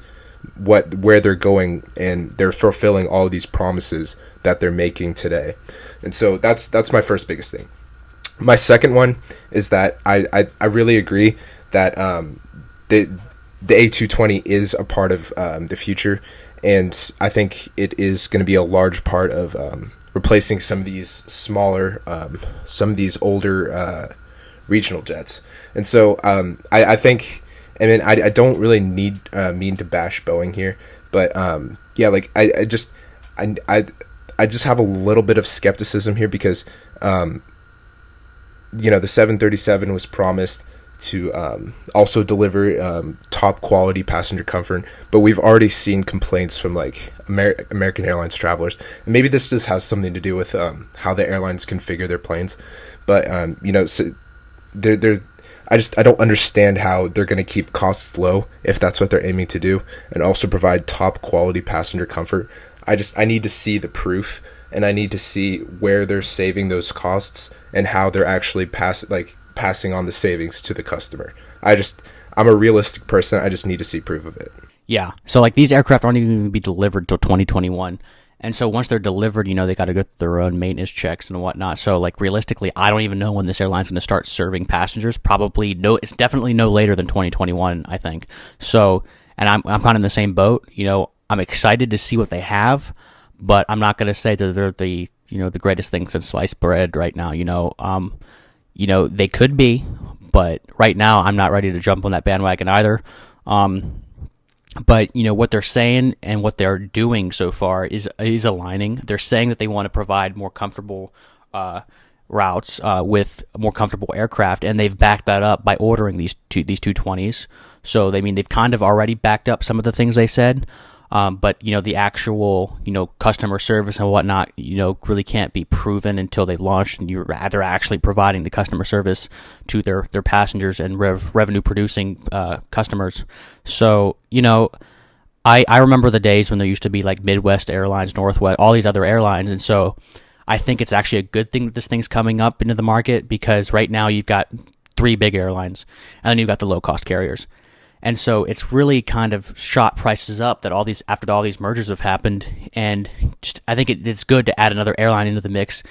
where they're going and they're fulfilling all of these promises that they're making today. And so that's my first biggest thing. My second one is that I really agree that the A220 is a part of the future, and I think it is going to be a large part of replacing some of these smaller, some of these older regional jets. And so I think, I don't really mean to bash Boeing here, but I just have a little bit of skepticism here because the 737 was promised to also deliver top quality passenger comfort. But we've already seen complaints from like American Airlines travelers, and maybe this just has something to do with how the airlines configure their planes. But so they're I don't understand how they're going to keep costs low if that's what they're aiming to do, and also provide top quality passenger comfort. I need to see the proof, and I need to see where they're saving those costs and how they're actually passing on the savings to the customer. I'm a realistic person. I just need to see proof of it.
Yeah. So like these aircraft aren't even going to be delivered till 2021. And so once they're delivered, they got to go through their own maintenance checks and whatnot. So like realistically, I don't even know when this airline's going to start serving passengers. It's definitely no later than 2021, I think. So, and I'm kind of in the same boat. I'm excited to see what they have, but I'm not going to say that they're the greatest thing since sliced bread right now. They could be, but right now I'm not ready to jump on that bandwagon either. But what they're saying and what they're doing so far is aligning. They're saying that they want to provide more comfortable routes with more comfortable aircraft, and they've backed that up by ordering these 220s. So they've kind of already backed up some of the things they said. But the actual customer service and whatnot really can't be proven until they launched, and they're actually providing the customer service to their passengers and revenue producing customers. So I remember the days when there used to be like Midwest Airlines, Northwest, all these other airlines, and so I think it's actually a good thing that this thing's coming up into the market, because right now you've got 3 big airlines, and then you've got the low cost carriers. And so it's really kind of shot prices up that after all these mergers have happened, and I think it's good to add another airline into the mix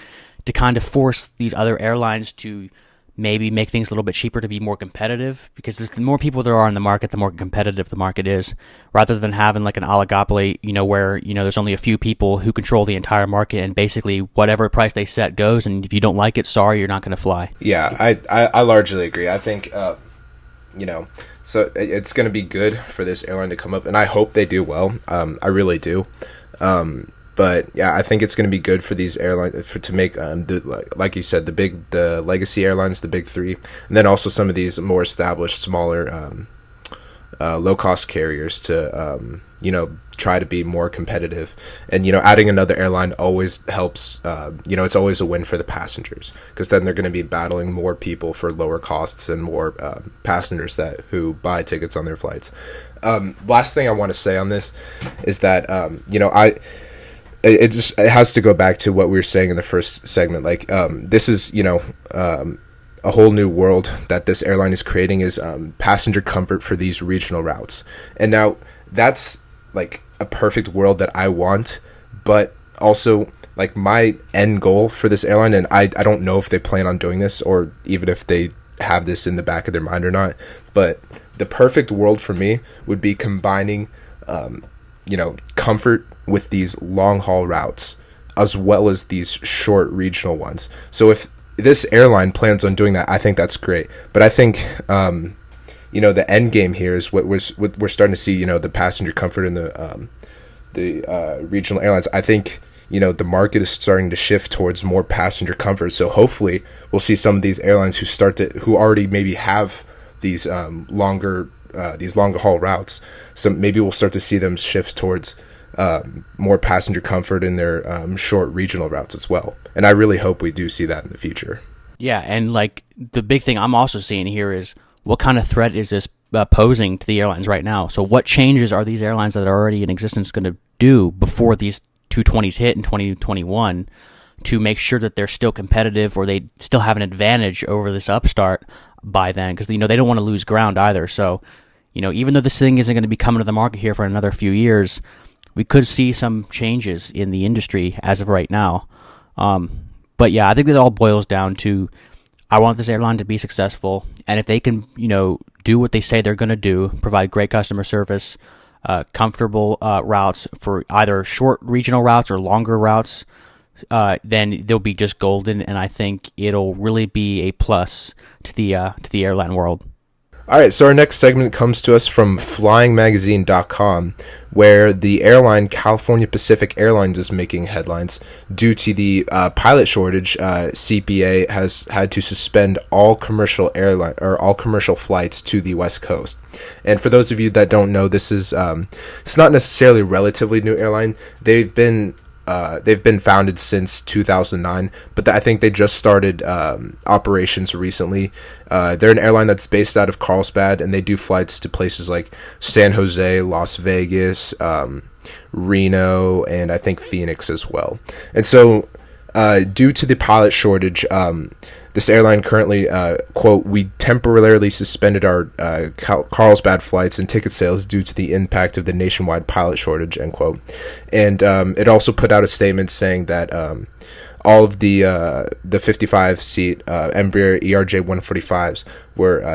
to kind of force these other airlines to maybe make things a little bit cheaper to be more competitive, because the more people there are in the market, the more competitive the market is, rather than having like an oligopoly, where there's only a few people who control the entire market, and basically whatever price they set goes, and if you don't like it, sorry, you're not going to fly.
Yeah, I largely agree. I think so it's going to be good for this airline to come up, and I hope they do well. I really do. But yeah, I think it's going to be good for these airlines to make like you said, the legacy airlines, the big 3, and then also some of these more established, smaller, low cost carriers to try to be more competitive. And adding another airline always helps. It's always a win for the passengers, because then they're going to be battling more people for lower costs and more passengers who buy tickets on their flights. Last thing I want to say on this is that it has to go back to what we were saying in the first segment. Like this is a whole new world that this airline is creating, is passenger comfort for these regional routes. And now that's like a perfect world that I want, but also like my end goal for this airline, and I don't know if they plan on doing this, or even if they have this in the back of their mind or not, but the perfect world for me would be combining comfort with these long haul routes as well as these short regional ones. So if this airline plans on doing that, I think that's great. But I think the end game here is what we're starting to see, the passenger comfort in the regional airlines. I think the market is starting to shift towards more passenger comfort. So hopefully we'll see some of these airlines who already maybe have these longer haul routes. So maybe we'll start to see them shift towards more passenger comfort in their short regional routes as well. And I really hope we do see that in the future.
Yeah, and like the big thing I'm also seeing here is, what kind of threat is this posing to the airlines right now? So what changes are these airlines that are already in existence going to do before these 220s hit in 2021 to make sure that they're still competitive, or they still have an advantage over this upstart by then? Because they don't want to lose ground either. So even though this thing isn't going to be coming to the market here for another few years, we could see some changes in the industry as of right now. But yeah, I think it all boils down to, I want this airline to be successful, and if they can, do what they say they're going to do, provide great customer service, comfortable routes for either short regional routes or longer routes, then they'll be just golden, and I think it'll really be a plus to the airline world.
All right, so our next segment comes to us from flyingmagazine.com, where the airline California Pacific Airlines is making headlines due to the pilot shortage. CPA has had to suspend all commercial flights to the West Coast. And for those of you that don't know, this is it's not necessarily a relatively new airline. They've been founded since 2009, but I think they just started operations recently. They're an airline that's based out of Carlsbad, and they do flights to places like San Jose, Las Vegas, Reno, and I think Phoenix as well. And so, due to the pilot shortage, this airline currently, quote, "We temporarily suspended our Carlsbad flights and ticket sales due to the impact of the nationwide pilot shortage," end quote. And it also put out a statement saying that all of the 55-seat Embraer ERJ 145s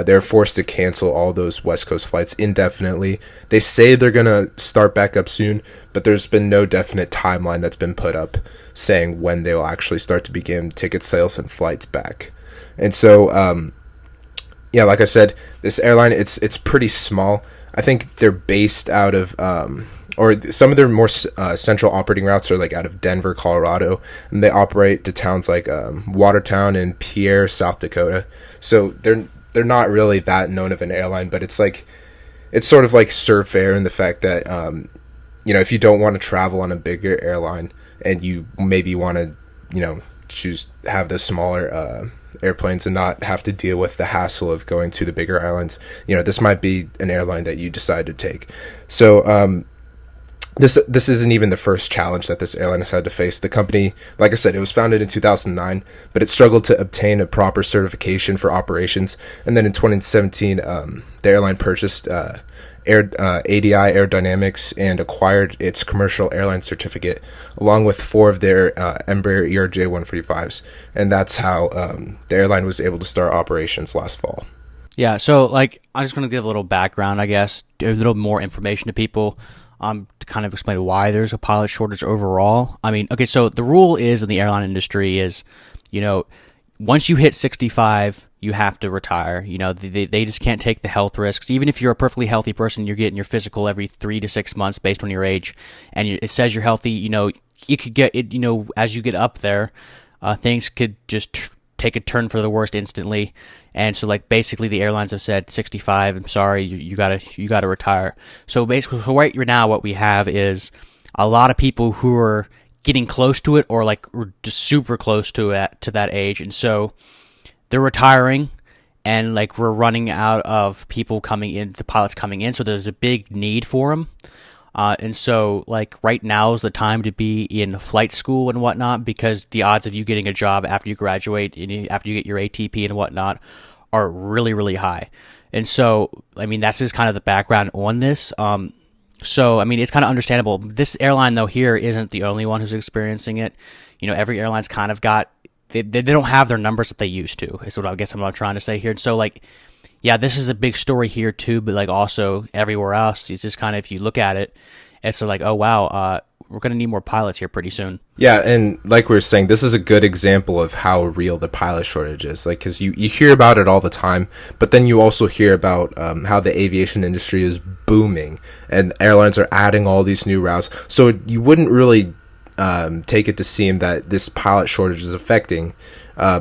they're forced to cancel all those West Coast flights indefinitely. They say they're gonna start back up soon, but there's been no definite timeline that's been put up saying when they will actually start to begin ticket sales and flights back. And so, yeah, like I said, this airline it's pretty small. I think they're based out of or some of their more central operating routes are like out of Denver, Colorado, and they operate to towns like Watertown and Pierre, South Dakota. So they're not really that known of an airline, but it's sort of like Surf Air in the fact that if you don't want to travel on a bigger airline and you maybe want to have the smaller airplanes and not have to deal with the hassle of going to the bigger airlines, this might be an airline that you decide to take. So This isn't even the first challenge that this airline has had to face. The company, like I said, it was founded in 2009, but it struggled to obtain a proper certification for operations. And then in 2017, the airline purchased ADI Aerodynamics and acquired its commercial airline certificate, along with 4 of their Embraer ERJ 145s. And that's how the airline was able to start operations last fall.
Yeah, so I'm just going to give a little background, I guess, a little more information to people. To kind of explain why there's a pilot shortage overall. I mean, okay, so the rule is in the airline industry is, once you hit 65, you have to retire. They just can't take the health risks. Even if you're a perfectly healthy person, you're getting your physical every 3 to 6 months based on your age, and it says you're healthy. You could get it. As you get up there, things could just take a turn for the worst instantly. And so basically the airlines have said 65, I'm sorry, you gotta retire. So basically, right now what we have is a lot of people who are getting close to it or just super close to that age. And so they're retiring, and we're running out of people coming in, the pilots coming in. So there's a big need for them. And so, right now is the time to be in flight school and whatnot, because the odds of you getting a job after you graduate and after you get your ATP and whatnot are really, really high. And so, that's just kind of the background on this. So, it's kind of understandable. This airline, though, here isn't the only one who's experiencing it. Every airline's kind of got, they don't have their numbers that they used to, is what I guess I'm trying to say here. And so, yeah, this is a big story here too, but also everywhere else, it's just kind of, if you look at it, it's oh wow, we're going to need more pilots here pretty soon.
Yeah, and like we were saying, this is a good example of how real the pilot shortage is. Because you hear about it all the time, but then you also hear about how the aviation industry is booming, and airlines are adding all these new routes. So you wouldn't really take it to seem that this pilot shortage is affecting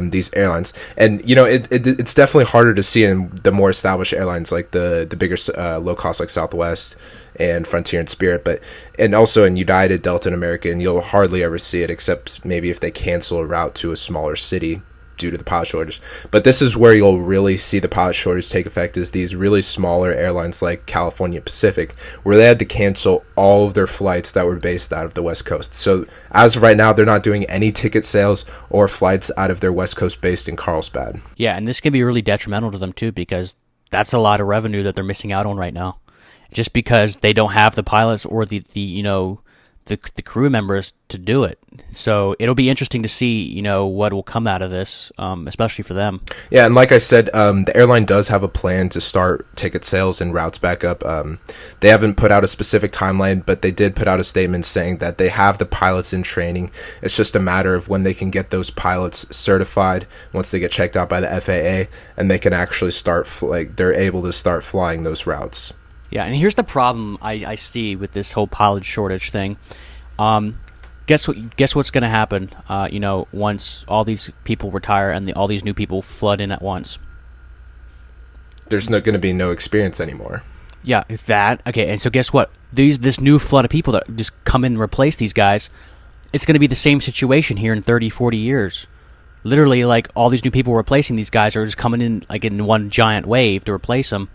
these airlines. And it's definitely harder to see in the more established airlines, like the bigger low cost like Southwest and Frontier and Spirit, and also in United, Delta, and American. You'll hardly ever see it, except maybe if they cancel a route to a smaller city due to the pilot shortage. But this is where you'll really see the pilot shortage take effect, is these really smaller airlines like California Pacific, where they had to cancel all of their flights that were based out of the West Coast. So as of right now, they're not doing any ticket sales or flights out of their West Coast based in Carlsbad.
Yeah, and this can be really detrimental to them too, because that's a lot of revenue that they're missing out on right now, just because they don't have the pilots or the the crew members to do it. So it'll be interesting to see, what will come out of this, especially for them.
Yeah, and like I said, the airline does have a plan to start ticket sales and routes back up. They haven't put out a specific timeline, but they did put out a statement saying that they have the pilots in training. It's just a matter of when they can get those pilots certified once they get checked out by the FAA, and they can actually start, they're able to start flying those routes.
Yeah, and here's the problem I see with this whole pilot shortage thing. Guess what's going to happen? Once all these people retire and all these new people flood in at once.
There's not going to be no experience anymore.
Yeah, that. Okay, and so guess what? This new flood of people that just come in and replace these guys, it's going to be the same situation here in 30, 40 years. Literally, like, all these new people replacing these guys are just coming in like in one giant wave to replace them.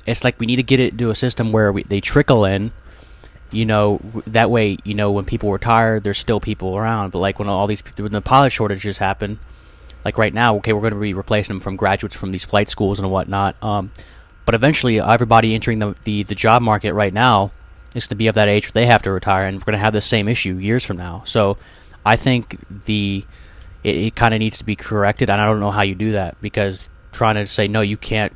It's like we need to get it to a system where they trickle in, that way, when people retire, there's still people around. But like when the pilot shortages happen, like right now, okay, we're going to be replacing them from graduates from these flight schools and whatnot. But eventually, everybody entering the job market right now is going to be of that age where they have to retire, and we're going to have the same issue years from now. So I think it kind of needs to be corrected, and I don't know how you do that, because trying to say, no, you can't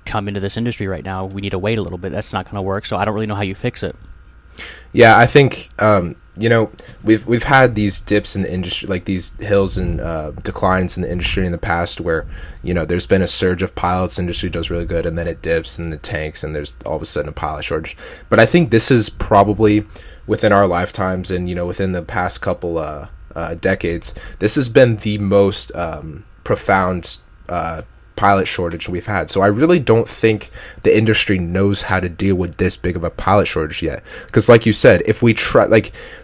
come into this industry right now, we need to wait a little bit, that's not going to work. So I don't really know how you fix it.
Yeah, I think we've had these dips in the industry, like these hills and declines in the industry in the past, where there's been a surge of pilots, industry does really good, and then it dips and it tanks, and there's all of a sudden a pilot shortage. But I think this is probably within our lifetimes, and within the past couple decades, this has been the most profound pilot shortage we've had. So I really don't think the industry knows how to deal with this big of a pilot shortage yet, because like you said, if we try,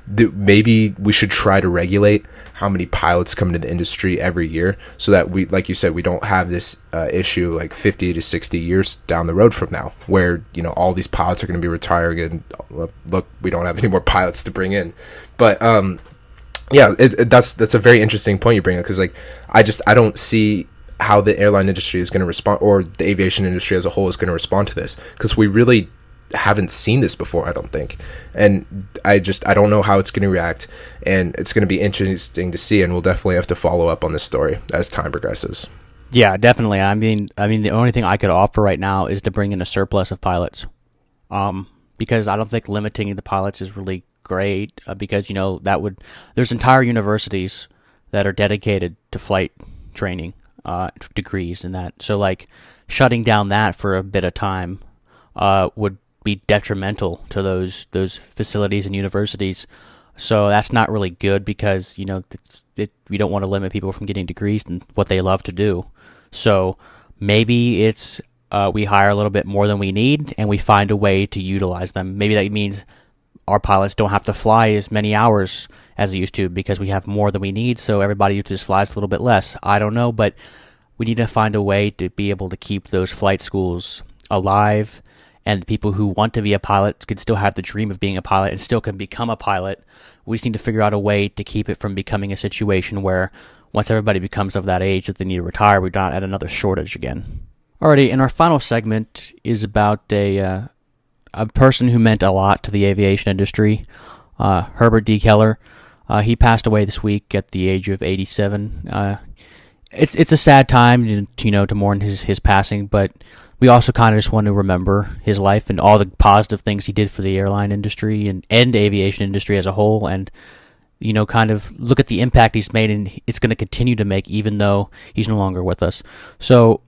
maybe we should try to regulate how many pilots come into the industry every year, so that we, like you said, we don't have this issue like 50 to 60 years down the road from now, where all these pilots are going to be retiring, and look, we don't have any more pilots to bring in. But yeah, that's a very interesting point you bring up, because I don't see how the airline industry is going to respond, or the aviation industry as a whole is going to respond to this, because we really haven't seen this before, I don't think. And I don't know how it's going to react, and it's going to be interesting to see, and we'll definitely have to follow up on this story as time progresses.
Yeah, definitely. I mean the only thing I could offer right now is to bring in a surplus of pilots, because I don't think limiting the pilots is really great, because there's entire universities that are dedicated to flight training degrees and that. So like shutting down that for a bit of time would be detrimental to those facilities and universities. So that's not really good, because we don't want to limit people from getting degrees in what they love to do. So maybe it's we hire a little bit more than we need, and we find a way to utilize them. Maybe that means our pilots don't have to fly as many hours as they used to, because we have more than we need, so everybody just flies a little bit less. I don't know, but we need to find a way to be able to keep those flight schools alive, and the people who want to be a pilot can still have the dream of being a pilot and still can become a pilot. We just need to figure out a way to keep it from becoming a situation where once everybody becomes of that age that they need to retire, we're not at another shortage again. Alrighty, and our final segment is about a person who meant a lot to the aviation industry, Herbert D. Kelleher. He passed away this week at the age of 87. It's a sad time to mourn his passing, but we also kind of just want to remember his life and all the positive things he did for the airline industry and aviation industry as a whole, and kind of look at the impact he's made, and it's going to continue to make even though he's no longer with us. So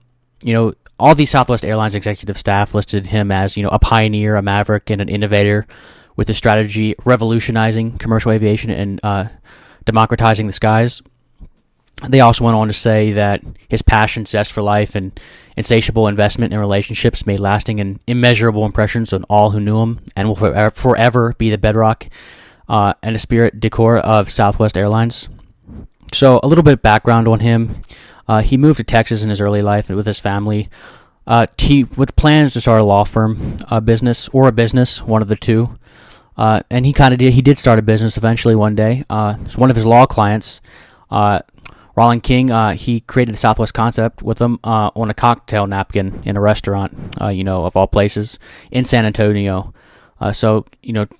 all the Southwest Airlines executive staff listed him as a pioneer, a maverick, and an innovator with a strategy revolutionizing commercial aviation and democratizing the skies. They also went on to say that his passion, zest for life, and insatiable investment in relationships made lasting and immeasurable impressions on all who knew him, and will forever be the bedrock and esprit de corps of Southwest Airlines. So a little bit of background on him. He moved to Texas in his early life with his family, with plans to start a law firm, a business, one of the two. And he did start a business eventually one day. One of his law clients, Roland King, he created the Southwest concept with him on a cocktail napkin in a restaurant, of all places, in San Antonio. So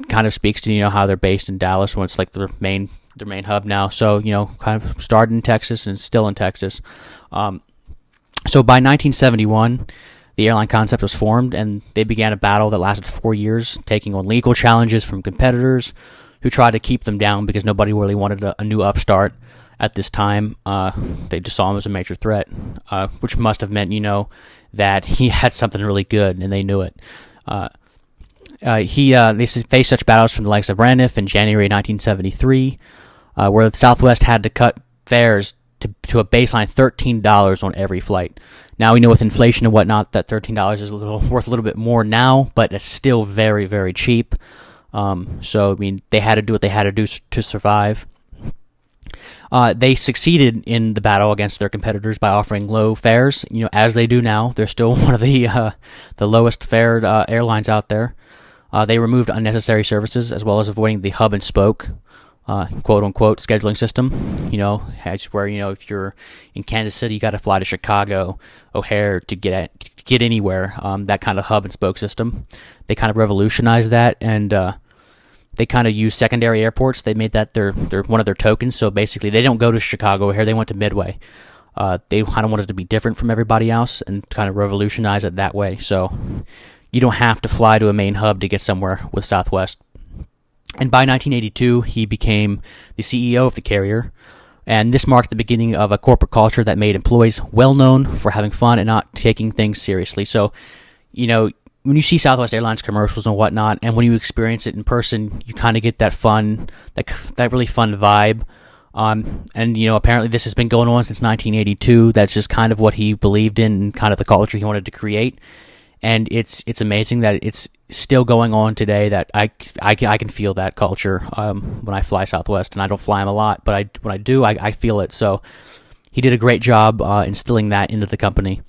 kind of speaks to how they're based in Dallas when it's like their main hub now. So kind of started in Texas and still in Texas. So by 1971, the airline concept was formed, and they began a battle that lasted 4 years, taking on legal challenges from competitors who tried to keep them down because nobody really wanted a new upstart at this time. They just saw him as a major threat, which must have meant, that he had something really good, and they knew it. They faced such battles from the likes of Braniff in January 1973, where Southwest had to cut fares to a baseline $13 on every flight. Now we know with inflation and whatnot that $13 is worth a little bit more now, but it's still very, very cheap. So they had to do what they had to do to survive. They succeeded in the battle against their competitors by offering low fares. As they do now, they're still one of the lowest fared airlines out there. They removed unnecessary services as well as avoiding the hub and spoke, quote unquote, scheduling system. Where if you're in Kansas City, you got to fly to Chicago, O'Hare to get anywhere. That kind of hub and spoke system. They kind of revolutionized that, and they kind of use secondary airports. They made that their one of their tokens. So basically, they don't go to Chicago O'Hare. They went to Midway. They kind of wanted to be different from everybody else and kind of revolutionize it that way. So you don't have to fly to a main hub to get somewhere with Southwest. And by 1982, he became the CEO of the carrier, and this marked the beginning of a corporate culture that made employees well known for having fun and not taking things seriously. So, when you see Southwest Airlines commercials and whatnot, and when you experience it in person, you kind of get that fun, that really fun vibe. And apparently this has been going on since 1982. That's just kind of what he believed in and kind of the culture he wanted to create. And it's amazing that it's still going on today. That I can feel that culture when I fly Southwest, and I don't fly them a lot, but when I do, I feel it. So he did a great job instilling that into the company.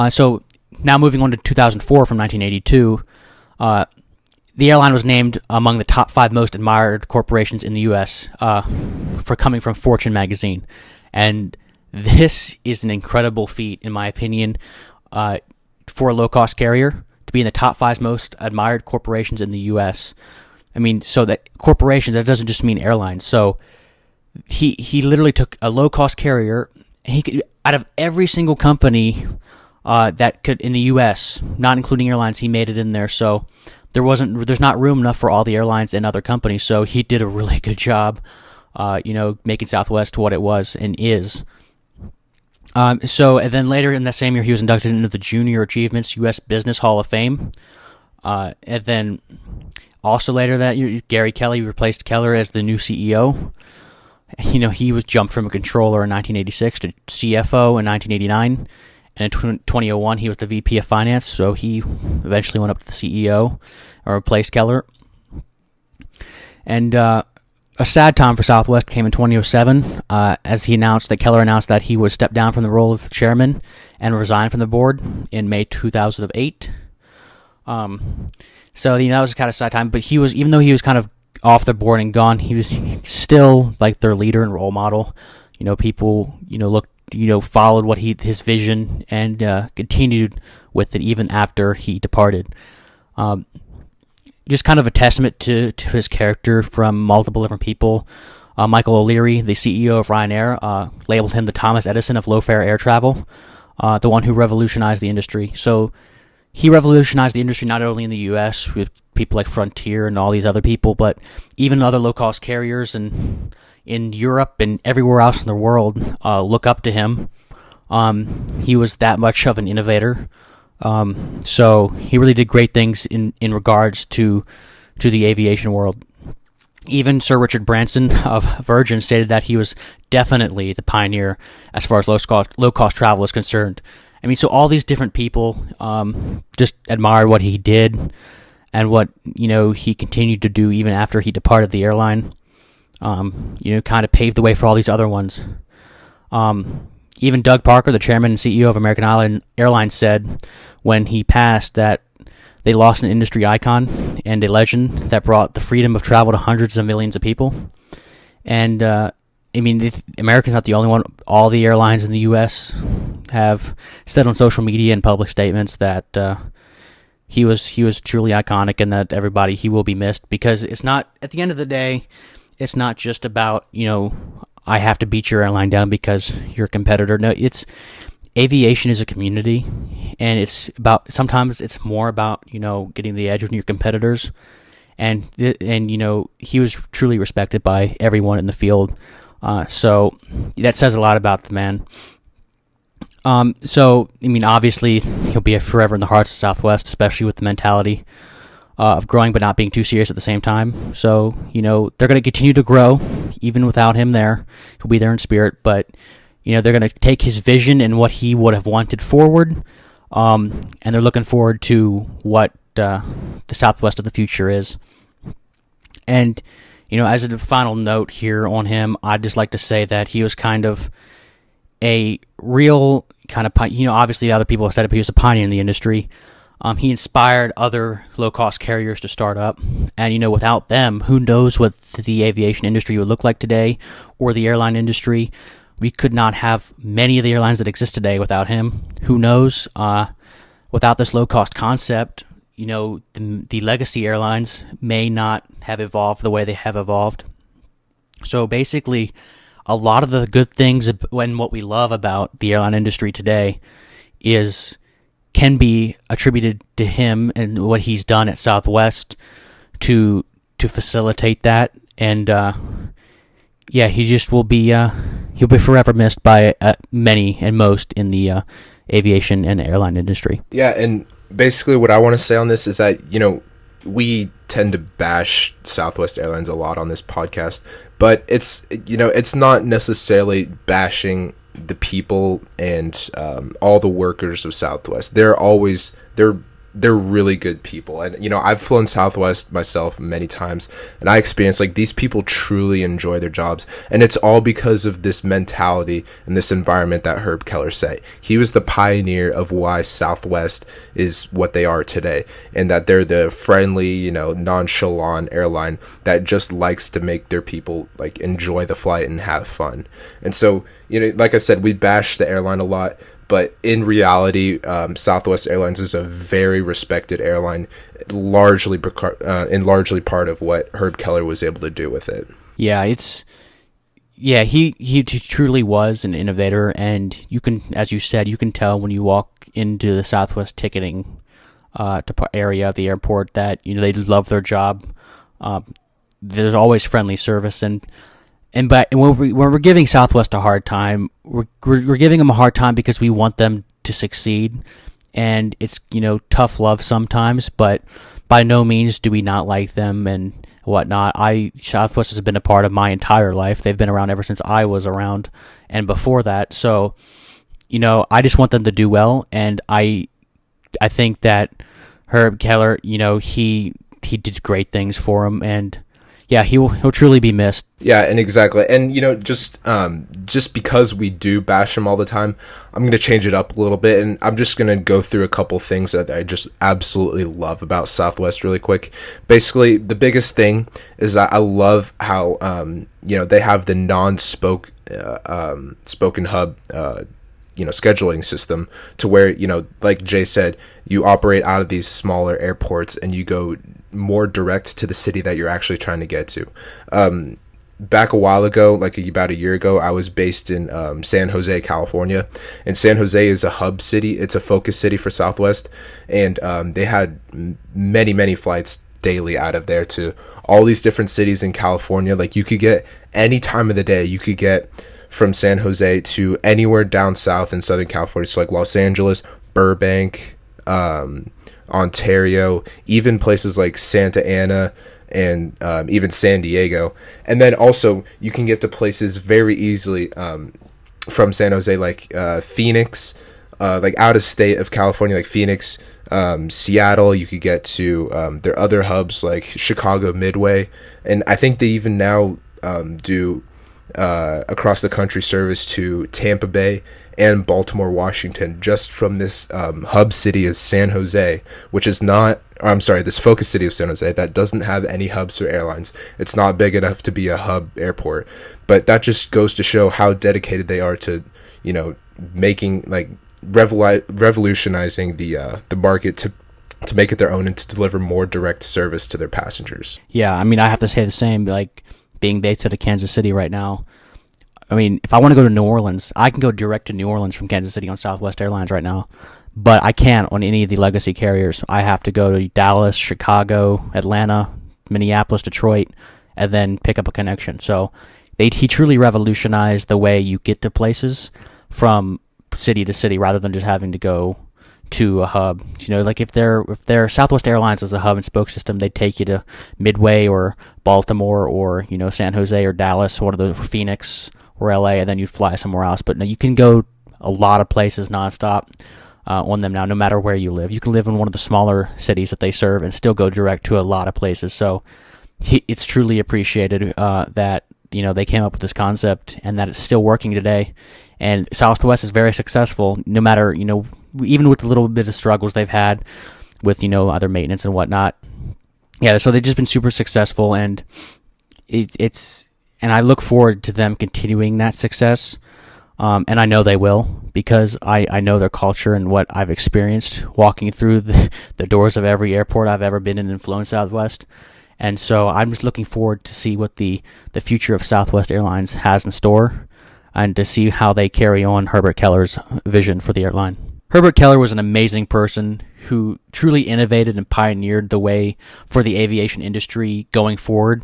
So now moving on to 2004 from 1982, the airline was named among the top 5 most admired corporations in the U.S. For coming from Fortune magazine, and this is an incredible feat, in my opinion. For a low-cost carrier to be in the top 5 most admired corporations in the U.S. So that corporation, that doesn't just mean airlines. So he literally took a low-cost carrier, and he could, out of every single company that could in the U.S., not including airlines, he made it in there. So there's not room enough for all the airlines and other companies. So he did a really good job, making Southwest what it was and is. And then later in that same year, he was inducted into the Junior Achievements U.S. Business Hall of Fame. And then also later that year, Gary Kelly replaced Kelleher as the new CEO. He was jumped from a controller in 1986 to CFO in 1989. And in 2001, he was the VP of Finance, so he eventually went up to the CEO or replaced Kelleher. And a sad time for Southwest came in 2007, as Kelleher announced that he would step down from the role of chairman and resign from the board in May 2008. So that was kind of a sad time. But even though he was kind of off the board and gone, he was still like their leader and role model. People followed his vision and continued with it even after he departed. Just kind of a testament to his character from multiple different people. Michael O'Leary, the CEO of Ryanair, labeled him the Thomas Edison of low-fare air travel, the one who revolutionized the industry. So he revolutionized the industry not only in the U.S. with people like Frontier and all these other people, but even other low-cost carriers and in Europe and everywhere else in the world look up to him. He was that much of an innovator. So he really did great things in regards to the aviation world. Even Sir Richard Branson of Virgin stated that he was definitely the pioneer as far as low cost travel is concerned. So all these different people just admired what he did and what he continued to do even after he departed the airline. Kind of paved the way for all these other ones. Even Doug Parker, the chairman and CEO of American Airlines, said when he passed that they lost an industry icon and a legend that brought the freedom of travel to hundreds of millions of people. And, American's not the only one. All the airlines in the U.S. have said on social media and public statements that he was truly iconic, and that everybody, he will be missed, because it's not, at the end of the day, it's not just about, I have to beat your airline down because you're a competitor. No, it's aviation is a community, and sometimes it's more about, getting the edge on your competitors, and he was truly respected by everyone in the field. So that says a lot about the man. So I mean, obviously he'll be forever in the hearts of Southwest, especially with the mentality of growing but not being too serious at the same time. So, they're going to continue to grow even without him there. He'll be there in spirit, but, they're going to take his vision and what he would have wanted forward, and they're looking forward to what the Southwest of the future is. And, as a final note here on him, I'd just like to say that he was kind of a real kind of, obviously other people have said it, but he was a pioneer in the industry. He inspired other low-cost carriers to start up, and without them, who knows what the aviation industry would look like today, or the airline industry. We could not have many of the airlines that exist today without him. Who knows? Without this low-cost concept, the legacy airlines may not have evolved the way they have evolved. So basically, a lot of the good things and what we love about the airline industry today can be attributed to him and what he's done at Southwest to facilitate that. And he just will be he'll be forever missed by many and most in the aviation and airline industry.
Yeah, and basically what I want to say on this is that we tend to bash Southwest Airlines a lot on this podcast, but it's not necessarily bashing the people and all the workers of Southwest. They're really good people, and I've flown Southwest myself many times, and I experienced these people truly enjoy their jobs, and it's all because of this mentality and this environment that Herb Kelleher set. He was the pioneer of why Southwest is what they are today, and that they're the friendly, nonchalant airline that just likes to make their people enjoy the flight and have fun. And so, like I said, we bash the airline a lot, but in reality, Southwest Airlines is a very respected airline, largely part of what Herb Kelleher was able to do with it.
Yeah, he truly was an innovator, and you can, as you said, you can tell when you walk into the Southwest ticketing area of the airport that they love their job. There's always friendly service, but when we're giving Southwest a hard time, we're giving them a hard time because we want them to succeed, and it's tough love sometimes, but by no means do we not like them and whatnot. Southwest has been a part of my entire life. They've been around ever since I was around, and before that. So, I just want them to do well, and I think that Herb Kelleher, he did great things for him, and yeah, he'll truly be missed.
Yeah, and exactly. And just because we do bash him all the time, I'm going to change it up a little bit, and I'm just going to go through a couple things that I just absolutely love about Southwest really quick. Basically, the biggest thing is that I love how they have the spoken hub scheduling system, to where like Jay said, you operate out of these smaller airports and you go more direct to the city that you're actually trying to get to. Back a while ago, about a year ago, I was based in San Jose, California, and San Jose is a hub city. It's a focus city for Southwest, and they had many flights daily out of there to all these different cities in California. You could get any time of the day, you could get from San Jose to anywhere down south in Southern California, so Los Angeles, Burbank, Ontario, even places like Santa Ana, and even San Diego. And then also you can get to places very easily from San Jose, Phoenix, out of state of California, Phoenix, Seattle. You could get to their other hubs like Chicago Midway, and I think they even now do across the country service to Tampa Bay and Baltimore, Washington, just from this hub city is San Jose, which is not, this focus city of San Jose that doesn't have any hubs for airlines. It's not big enough to be a hub airport, but that just goes to show how dedicated they are to, making revolutionizing the market to make it their own and to deliver more direct service to their passengers.
Yeah, I mean, I have to say the same. Like, being based out of Kansas City right now, I mean, if I want to go to New Orleans, I can go direct to New Orleans from Kansas City on Southwest Airlines right now. But I can't on any of the legacy carriers. I have to go to Dallas, Chicago, Atlanta, Minneapolis, Detroit, and then pick up a connection. So he truly revolutionized the way you get to places from city to city rather than just having to go to a hub. You know, like if they're Southwest Airlines as a hub and spoke system, they'd take you to Midway or Baltimore or, you know, San Jose or Dallas, one of the Phoenix or LA, and then you'd fly somewhere else. But no, you can go a lot of places nonstop on them now, no matter where you live. You can live in one of the smaller cities that they serve and still go direct to a lot of places. So it's truly appreciated that, you know, they came up with this concept and that it's still working today. And Southwest is very successful, no matter, you know, even with the little bit of struggles they've had with, you know, other maintenance and whatnot. Yeah, so they've just been super successful, and and I look forward to them continuing that success. And I know they will, because I know their culture and what I've experienced walking through the doors of every airport I've ever been in and flown Southwest. And so I'm just looking forward to see what the future of Southwest Airlines has in store, and to see how they carry on Herbert Kelleher's vision for the airline. Herbert Kelleher was an amazing person who truly innovated and pioneered the way for the aviation industry going forward.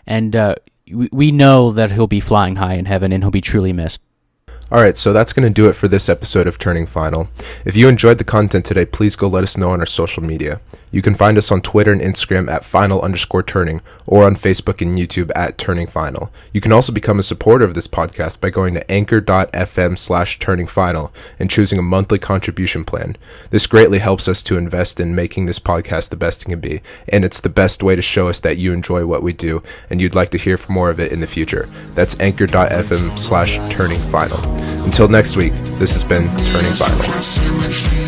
And we know that he'll be flying high in heaven, and he'll be truly missed.
Alright, so that's going to do it for this episode of Turning Final. If you enjoyed the content today, please go let us know on our social media. You can find us on Twitter and Instagram at final_turning, or on Facebook and YouTube at Turning Final. You can also become a supporter of this podcast by going to anchor.fm/turningfinal and choosing a monthly contribution plan. This greatly helps us to invest in making this podcast the best it can be, and it's the best way to show us that you enjoy what we do and you'd like to hear more of it in the future. That's anchor.fm/turningfinal. Until next week, this has been Turning Final.